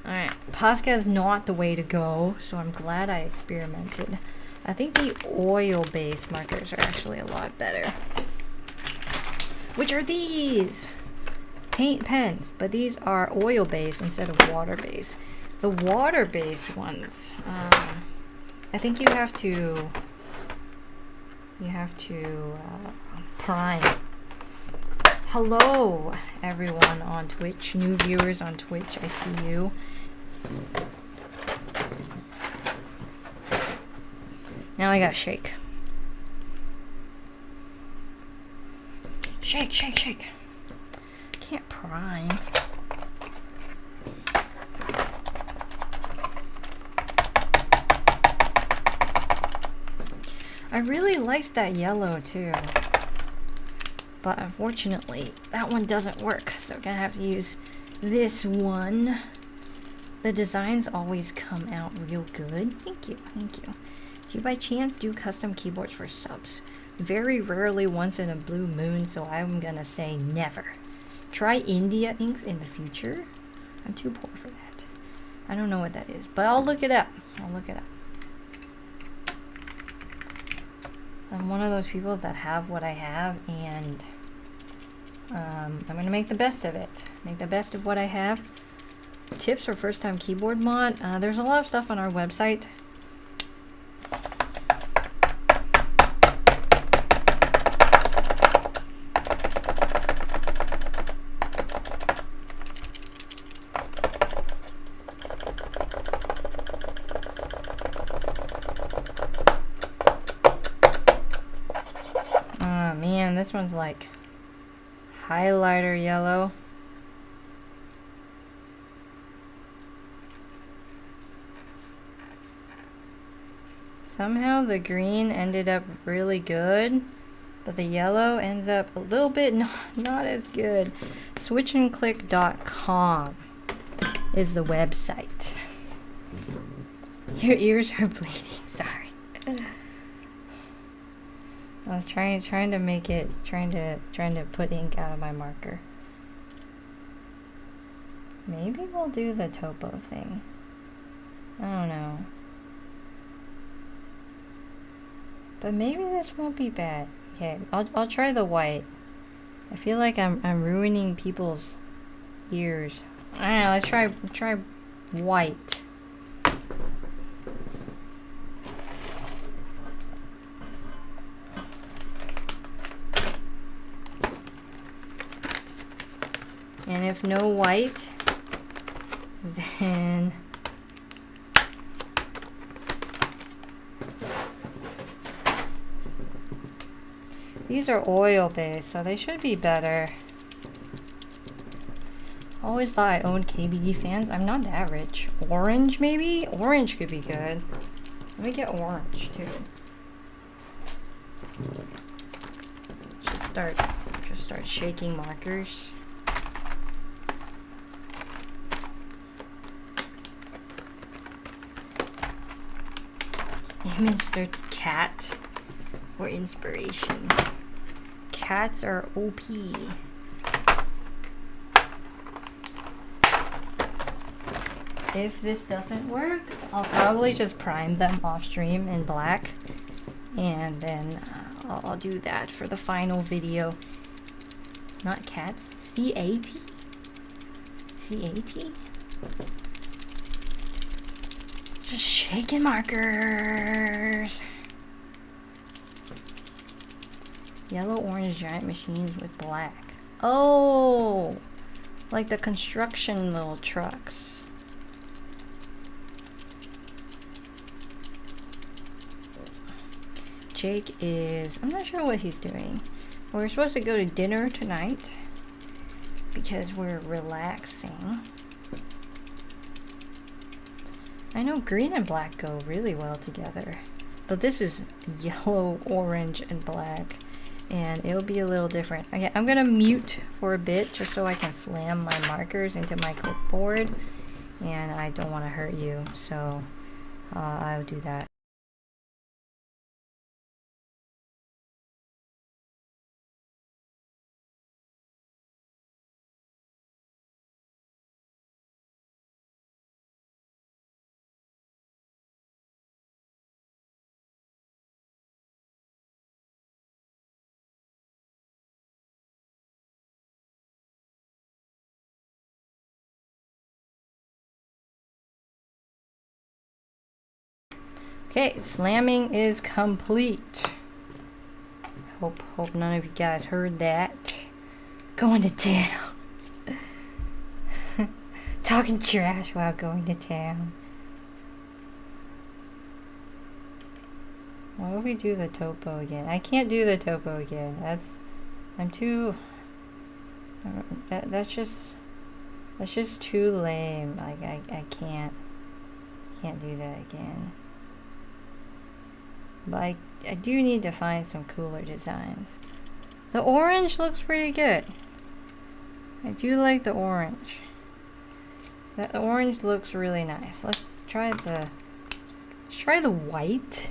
Alright, Posca is not the way to go, so I'm glad I experimented. I think the oil-based markers are actually a lot better. Which are these? Paint pens, but these are oil-based instead of water-based. The water-based ones, I think you have to prime. Hello, everyone on Twitch, new viewers on Twitch, I see you. Now I gotta shake. Shake. Can't prime. I really liked that yellow too. But unfortunately, that one doesn't work. So I'm gonna have to use this one. The designs always come out real good. Thank you. Do you by chance do custom keyboards for subs? Very rarely, once in a blue moon, so I'm gonna say never. Try India inks in the future. I'm too poor for that. I don't know what that is, but I'll look it up. I'm one of those people that have what I have, and I'm gonna make the best of it. Make the best of what I have. Tips for first time keyboard mod. There's a lot of stuff on our website. Oh man, this one's like highlighter yellow. Somehow the green ended up really good, but the yellow ends up a little bit not as good. Switchandclick.com is the website. Your ears are bleeding, sorry. I was trying to make it, trying to put ink out of my marker. Maybe we'll do the topo thing. I don't know. But maybe this won't be bad. Okay, I'll try the white. I feel like I'm ruining people's ears. I don't know, let's try white. And if no white, then these are oil based, so they should be better. Always thought I owned KBD fans. I'm not that rich. Orange maybe? Orange could be good. Let me get orange too. Just start shaking markers. Image search cat for inspiration. Cats are OP. If this doesn't work, I'll probably just prime them off stream in black, and then I'll do that for the final video. Not cats. C-A-T? C-A-T? Just shaking markers. Yellow, orange, giant machines with black. Oh, like the construction little trucks. Jake is, I'm not sure what he's doing. We're supposed to go to dinner tonight because we're relaxing. I know green and black go really well together, but this is yellow, orange, and black, and it'll be a little different. Okay, I'm gonna mute for a bit just so I can slam my markers into my clipboard, and I don't want to hurt you, so I'll do that. Okay, slamming is complete. Hope none of you guys heard that. Going to town. Talking trash while going to town. What if we do the topo again? I can't do the topo again. I'm too. That's just too lame. Like I can't do that again. But I do need to find some cooler designs. The orange looks pretty good. I do like the orange. The orange looks really nice. Let's try the white.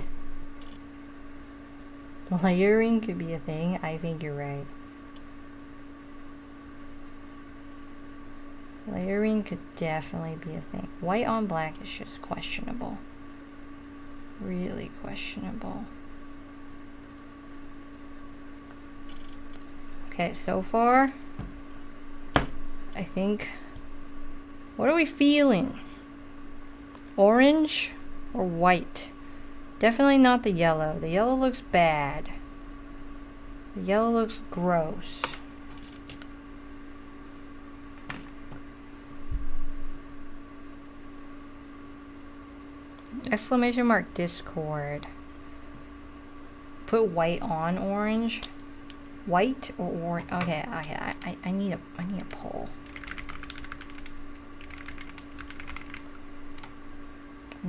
Layering could be a thing. I think you're right. Layering could definitely be a thing. White on black is just questionable. Really questionable. Okay, so far I think. What are we feeling? Orange or white? Definitely not the yellow. The yellow looks bad. The yellow looks gross. Exclamation mark Discord. Put white on orange. White or orange? Okay, I need a poll.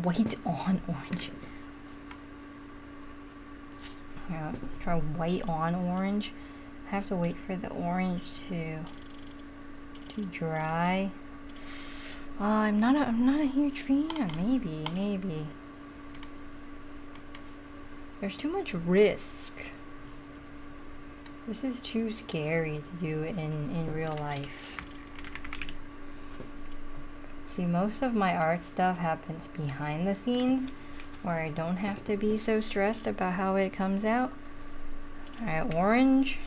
White on orange. Yeah, let's try white on orange. I have to wait for the orange to dry. I'm not a huge fan. Maybe. There's too much risk. This is too scary to do in real life. See, most of my art stuff happens behind the scenes, where I don't have to be so stressed about how it comes out. Alright, orange.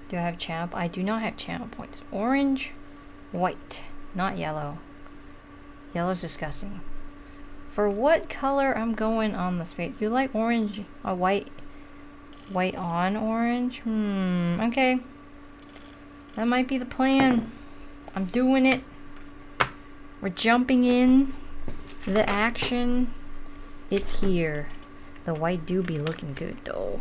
Do I have channel? I do not have channel points. Orange, white, not yellow. Yellow's disgusting. For what color I'm going on the space? Do you like orange? White on orange? Okay. That might be the plan. I'm doing it. We're jumping in. The action. It's here. The white do be looking good though.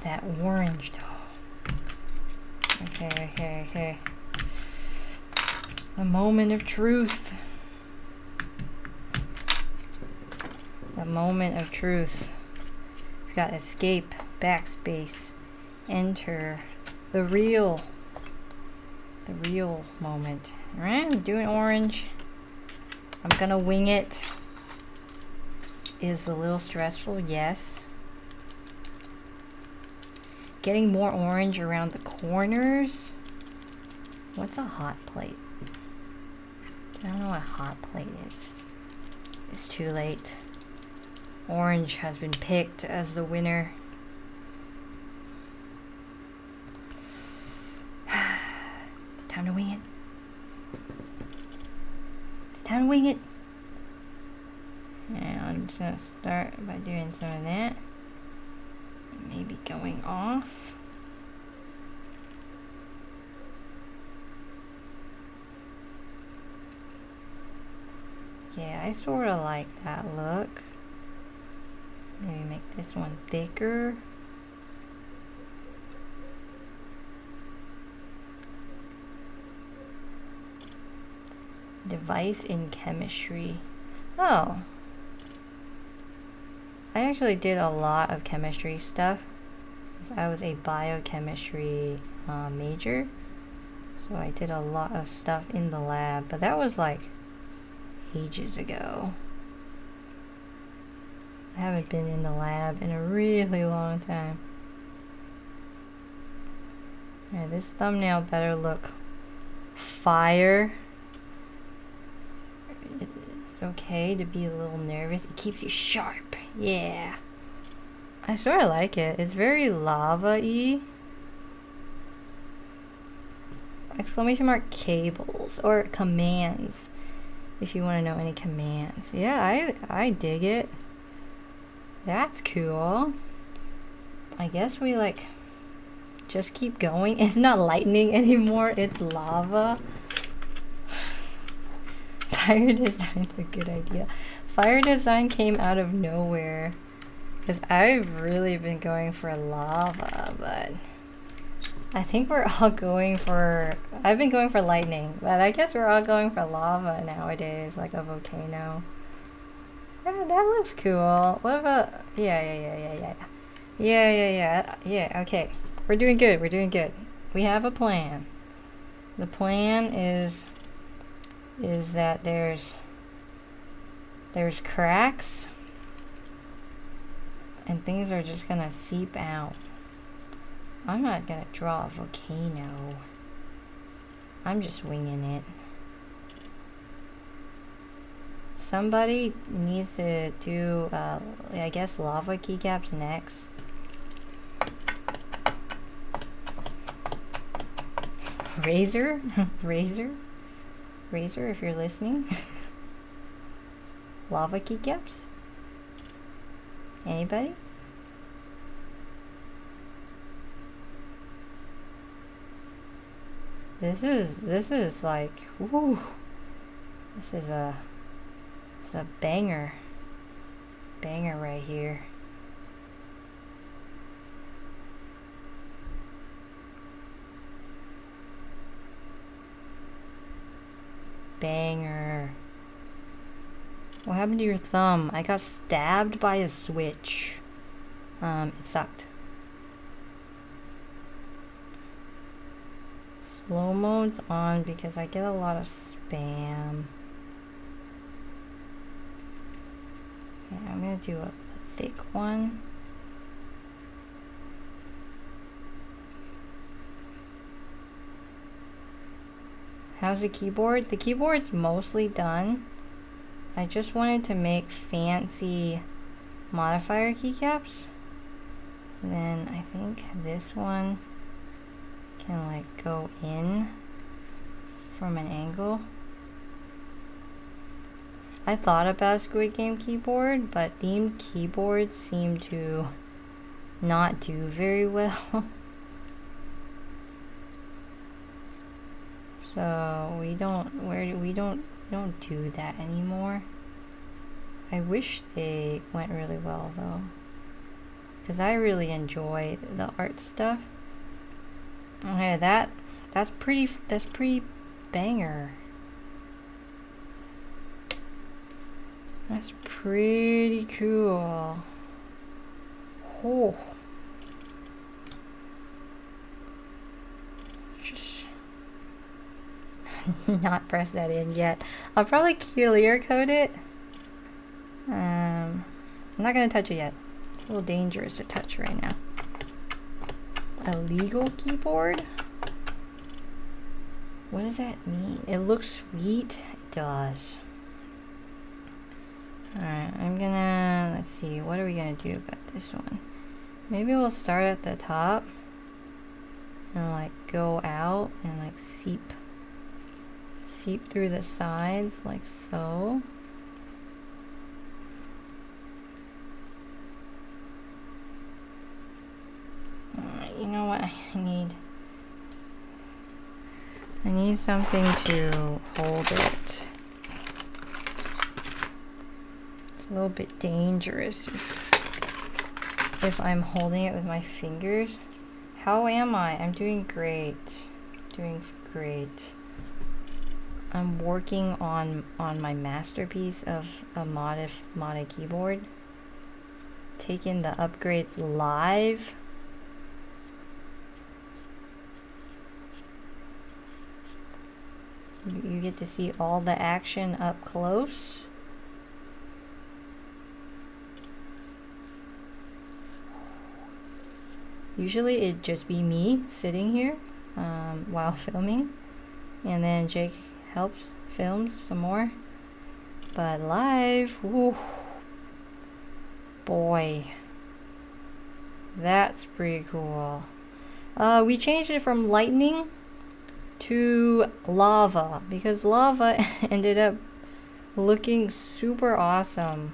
That orange though. Okay. The moment of truth. The moment of truth. We've got escape, backspace, enter, the real moment. Alright, I'm doing orange. I'm gonna wing it. Is a little stressful, yes. Getting more orange around the corners. What's a hot plate? I don't know what a hot plate is. It's too late. Orange has been picked as the winner. It's time to wing it. It's time to wing it. And I'm just gonna start by doing some of that. Maybe going off. Yeah, I sort of like that look. Maybe make this one thicker. Device in chemistry. Oh. I actually did a lot of chemistry stuff. I was a biochemistry major. So I did a lot of stuff in the lab. But that was like ages ago. I haven't been in the lab in a really long time. Alright, this thumbnail better look fire. It's okay to be a little nervous. It keeps you sharp. Yeah. I sort of like it. It's very lava-y. Exclamation mark cables or commands. If you want to know any commands. Yeah, I dig it. That's cool. I guess we like just keep going. It's not lightning anymore. It's lava. Fire design's a good idea. Fire design came out of nowhere. Because I've really been going for lava, but I think we're all going for... I've been going for lightning, but I guess we're all going for lava nowadays, like a volcano. Yeah, that looks cool. What about... Yeah, okay. We're doing good. We have a plan. The plan is that there's cracks and things are just gonna seep out. I'm not gonna draw a volcano. I'm just winging it. somebody needs to do, I guess, lava keycaps next. Razor? Razor? Razor, if you're listening. Lava keycaps? Anybody? This is like, woo. This is a banger. Banger right here. Banger. What happened to your thumb? I got stabbed by a switch. It sucked. Slow mode's on because I get a lot of spam. Okay, I'm gonna do a thick one. How's the keyboard? The keyboard's mostly done. I just wanted to make fancy modifier keycaps. And then I think this one can like go in from an angle. I thought about Squid Game keyboard, but themed keyboards seem to not do very well. So we don't do that anymore. I wish they went really well though, because I really enjoy the art stuff. Okay, that's pretty banger. That's pretty cool. Oh. Just not press that in yet. I'll probably clear coat it. I'm not gonna touch it yet. It's a little dangerous to touch right now. A legal keyboard? What does that mean? It looks sweet. It does. Alright, let's see, what are we gonna do about this one? Maybe we'll start at the top and like go out and like seep through the sides like so. You know what I need something to hold it. A little bit dangerous if I'm holding it with my fingers. How am I? I'm doing great. Doing great. I'm working on my masterpiece of a modded keyboard. Taking the upgrades live. You get to see all the action up close. Usually it'd just be me sitting here while filming, and then Jake films some more. But live, woo, boy, that's pretty cool. We changed it from lightning to lava because lava ended up looking super awesome.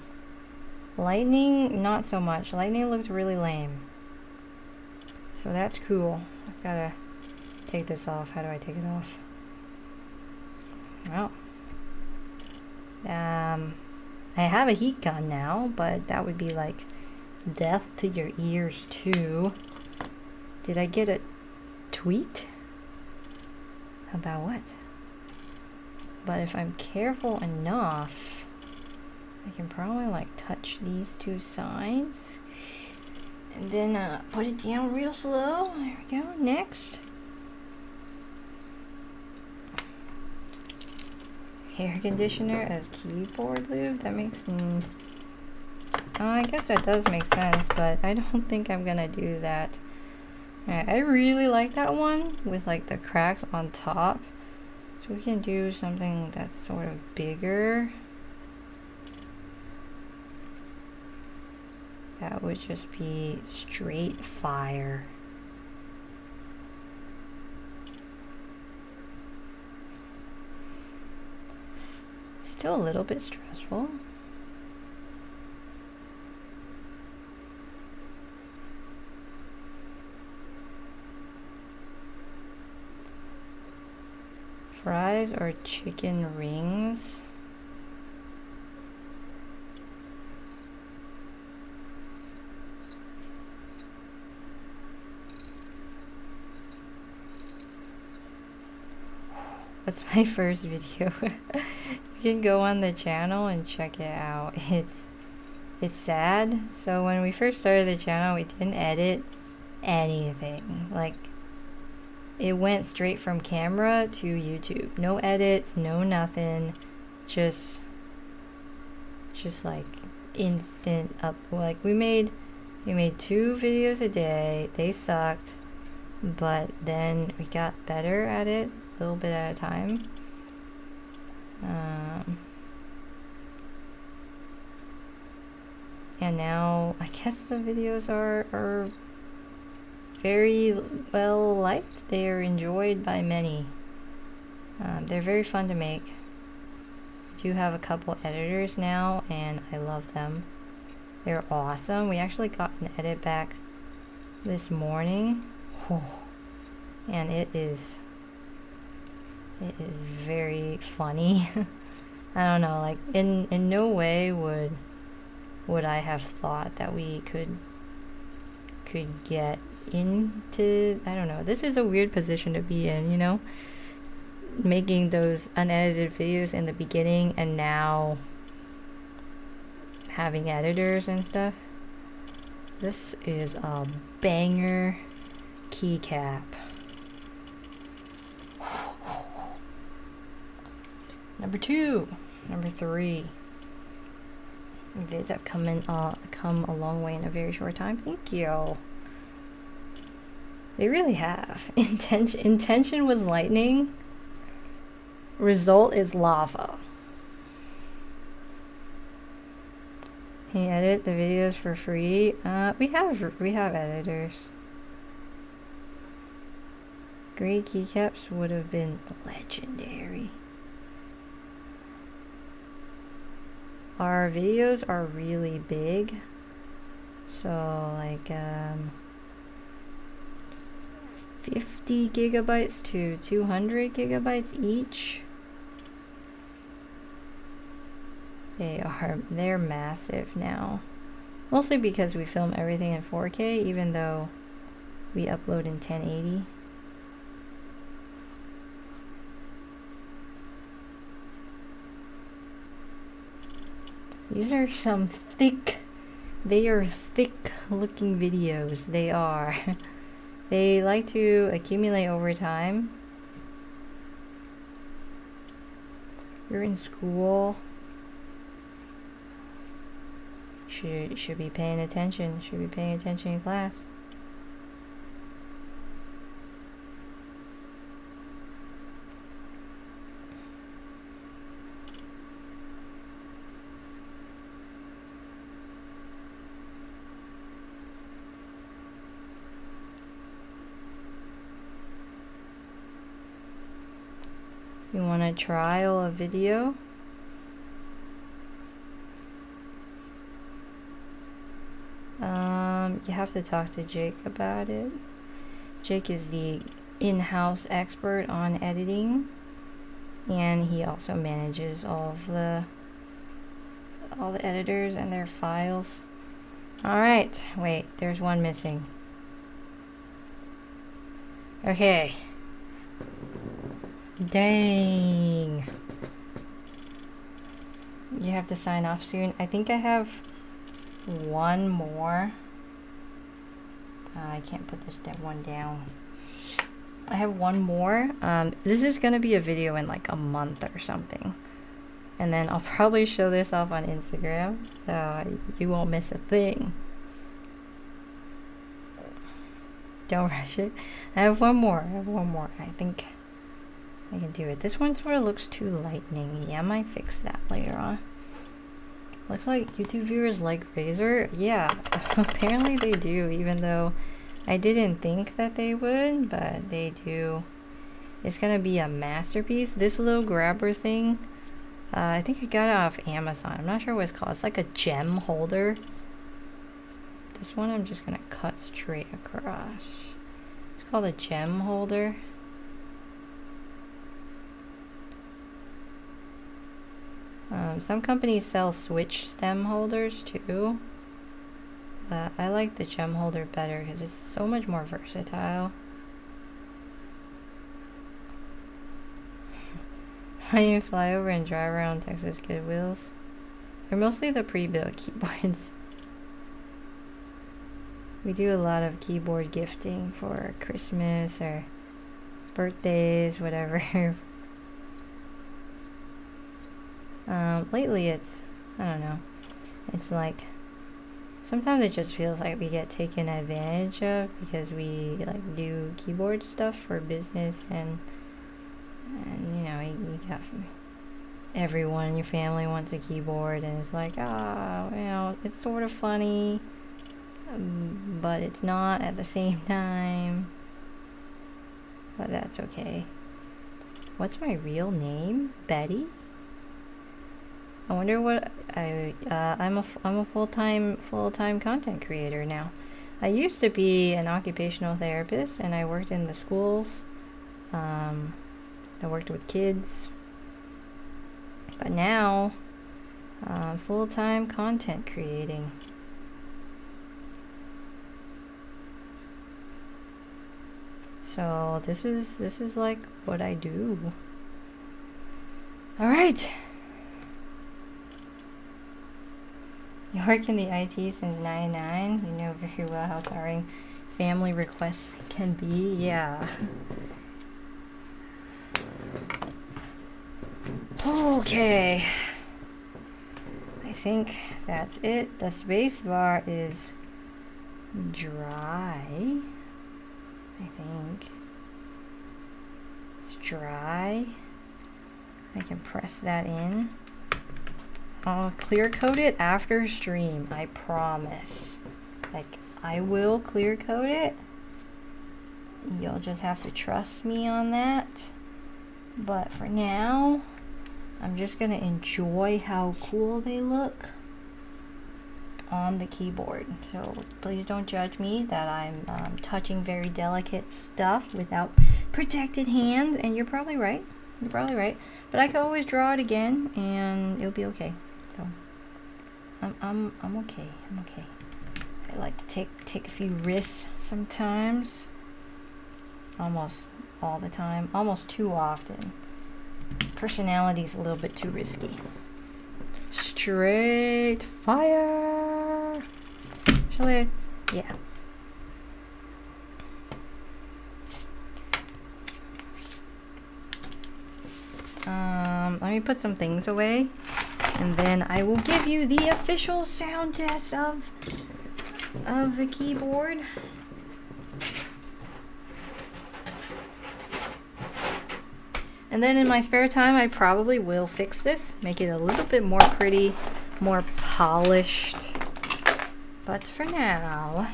Lightning, not so much. Lightning looked really lame. So that's cool. I've gotta take this off. How do I take it off? Well, I have a heat gun now, but that would be like death to your ears too. Did I get a tweet? About what? But if I'm careful enough, I can probably like touch these two sides. And then put it down real slow. There we go. Next. Hair conditioner as keyboard lube. That makes... I guess that does make sense, but I don't think I'm gonna do that. Alright, I really like that one with like the cracks on top. So we can do something that's sort of bigger. would just be straight fire. Still a little bit stressful. Fries or chicken rings? What's my first video? You can go on the channel and check it out. It's sad. So when we first started the channel, we didn't edit anything. Like, it went straight from camera to YouTube. No edits, no nothing. Just like instant up. Like we made 2 videos a day. They sucked, but then we got better at it, a little bit at a time. And now I guess the videos are very well liked. They are enjoyed by many. They're very fun to make. I do have a couple editors now, and I love them. They're awesome. We actually got an edit back this morning, and it is very funny. I don't know, like in no way would I have thought that we could get into, I don't know, this is a weird position to be in, you know, making those unedited videos in the beginning and now having editors and stuff. This is a banger keycap. Number 2, number 3. Vids have come a long way in a very short time. Thank you. They really have. Intention was lightning. Result is lava. Can you edit the videos for free? We have editors. Great keycaps would have been legendary. Our videos are really big, so like 50 gigabytes to 200 gigabytes each. They're massive now, mostly because we film everything in 4K, even though we upload in 1080. These are some thick looking videos. They are. They like to accumulate over time. You're in school. Should be paying attention. Should be paying attention in class. You want to trial a video? You have to talk to Jake about it. Jake is the in-house expert on editing, and he also manages all the editors and their files. All right, wait, there's one missing. Okay. Dang. You have to sign off soon. I think I have one more. I can't put this one down. I have one more. This is gonna be a video in like a month or something, and then I'll probably show this off on Instagram, so you won't miss a thing. Don't rush it. I have one more. I think I can do it. This one sort of looks too lightning-y. I might fix that later on. Looks like YouTube viewers like Razer. Yeah, apparently they do, even though I didn't think that they would, but they do. It's gonna be a masterpiece. This little grabber thing, I think I got it off Amazon. I'm not sure what it's called. It's like a gem holder. This one I'm just gonna cut straight across. It's called a gem holder. Some companies sell switch stem holders too, but I like the gem holder better because it's so much more versatile. Why do you fly over and drive around Texas Goodwills? They're mostly the pre-built keyboards. We do a lot of keyboard gifting for Christmas or birthdays, whatever. Lately it's, I don't know, it's like, sometimes it just feels like we get taken advantage of because we like do keyboard stuff for business and you know, you got everyone in your family wants a keyboard and it's like, oh, you know, it's sort of funny, but it's not at the same time, but that's okay. What's my real name? Betty? I wonder what I'm a full-time content creator now. I used to be an occupational therapist and I worked in the schools. I worked with kids. But now full-time content creating. So this is like what I do. All right. You work in the IT since '99. You know very well how tiring family requests can be. Yeah. Okay. I think that's it. The space bar is dry. I think it's dry. I can press that in. I'll clear coat it after stream, I promise. Like, I will clear coat it. You'll just have to trust me on that. But for now, I'm just gonna enjoy how cool they look on the keyboard. So please don't judge me that I'm touching very delicate stuff without protected hands. And you're probably right. You're probably right. But I can always draw it again, and it'll be okay. So I'm okay. I'm okay. I like to take a few risks sometimes. Almost all the time. Almost too often. Personality's a little bit too risky. Straight fire. Shall I? Yeah. Let me put some things away, and then I will give you the official sound test of the keyboard. And then in my spare time, I probably will fix this, make it a little bit more pretty, more polished. But for now,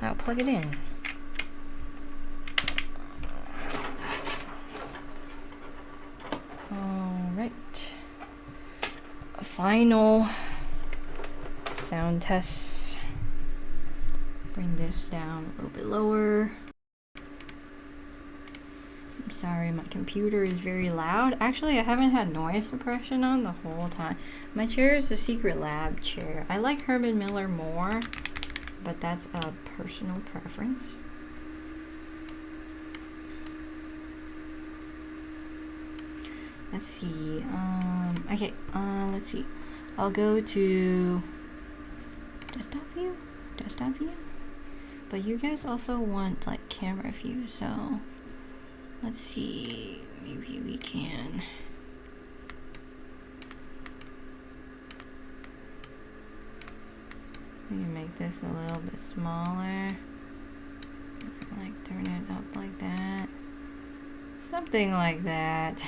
I'll plug it in. All right. A final sound test. Bring this down a little bit lower. I'm sorry, my computer is very loud. Actually, I haven't had noise suppression on the whole time. My chair is a Secret Lab chair. I like Herman Miller more, but that's a personal preference. Let's see. Okay, let's see. I'll go to desktop view. But you guys also want like camera view, so let's see. Maybe we can. We can make this a little bit smaller. Like turn it up like that. Something like that.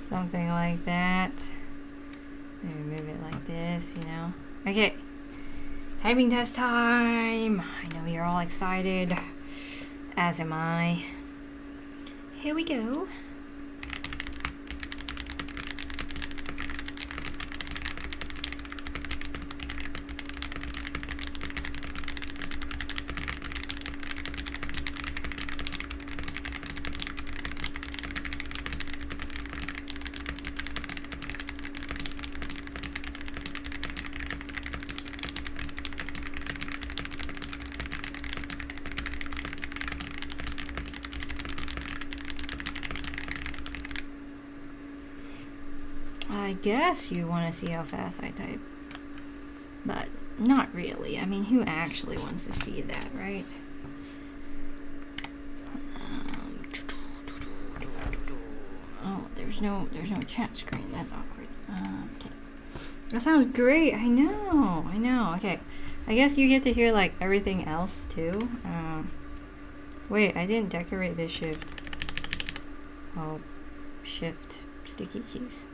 Something like that. Maybe move it like this, you know. Okay. Typing test time. I know you're all excited. As am I. Here we go. I guess you want to see how fast I type. But not really. I mean, who actually wants to see that, right? Oh, there's no chat screen. That's awkward. Okay. That sounds great. I know. Okay. I guess you get to hear like everything else too. Wait, I didn't decorate this shift. Oh, shift sticky keys.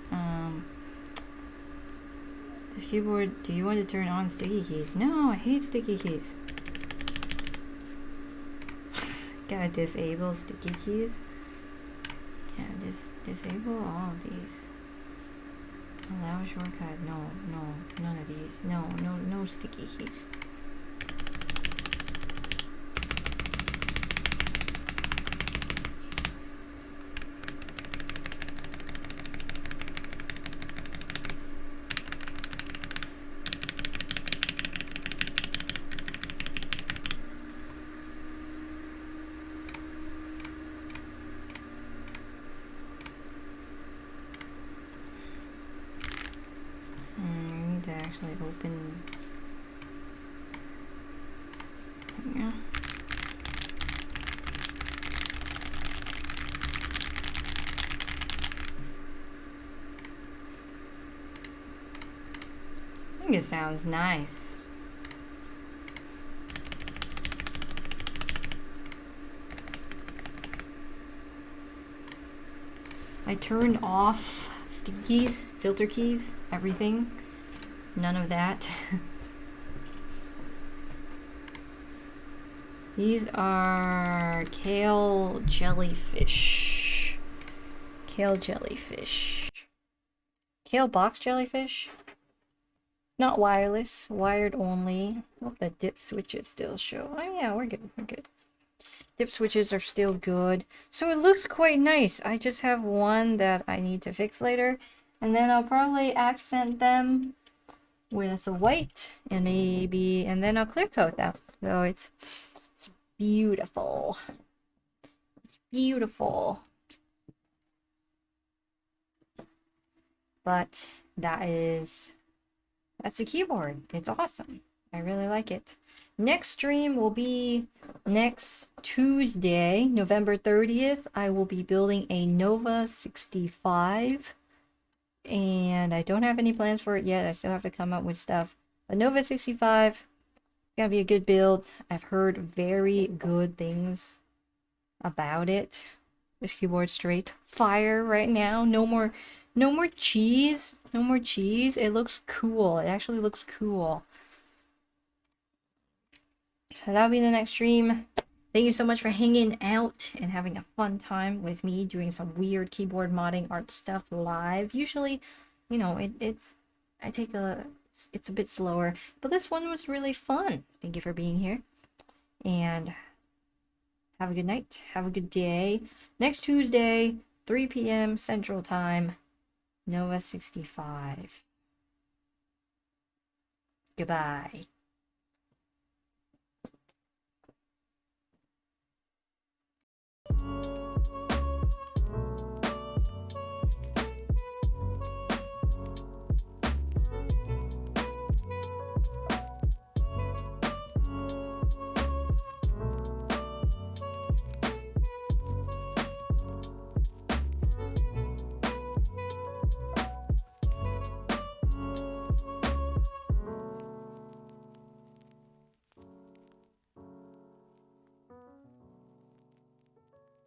This keyboard, do you want to turn on sticky keys? No, I hate sticky keys. Gotta disable sticky keys. Yeah, disable all of these. Allow shortcut. No, none of these. No sticky keys. To actually open. Yeah. I think it sounds nice. I turned off stickies, filter keys, everything. None of that. These are kale jellyfish. Kale jellyfish. Kale box jellyfish. Not wireless, wired only. Hope the dip switches still show. Oh yeah, we're good. Dip switches are still good. So it looks quite nice. I just have one that I need to fix later. And then I'll probably accent them with white and then I'll clear coat them. So it's beautiful. It's beautiful. But that's the keyboard. It's awesome. I really like it. Next stream will be next Tuesday, November 30th. I will be building a Nova 65. And I don't have any plans for it yet. I still have to come up with stuff. But Nova 65 is gonna be a good build. I've heard very good things about it. This keyboard straight fire right now. No more cheese. No more cheese. It looks cool. It actually looks cool. So that'll be the next stream. Thank you so much for hanging out and having a fun time with me doing some weird keyboard modding art stuff live. Usually, you know, it's a bit slower, but this one was really fun. Thank you for being here, and have a good night. Have a good day. Next Tuesday, 3 p.m. Central Time, Nova 65. Goodbye.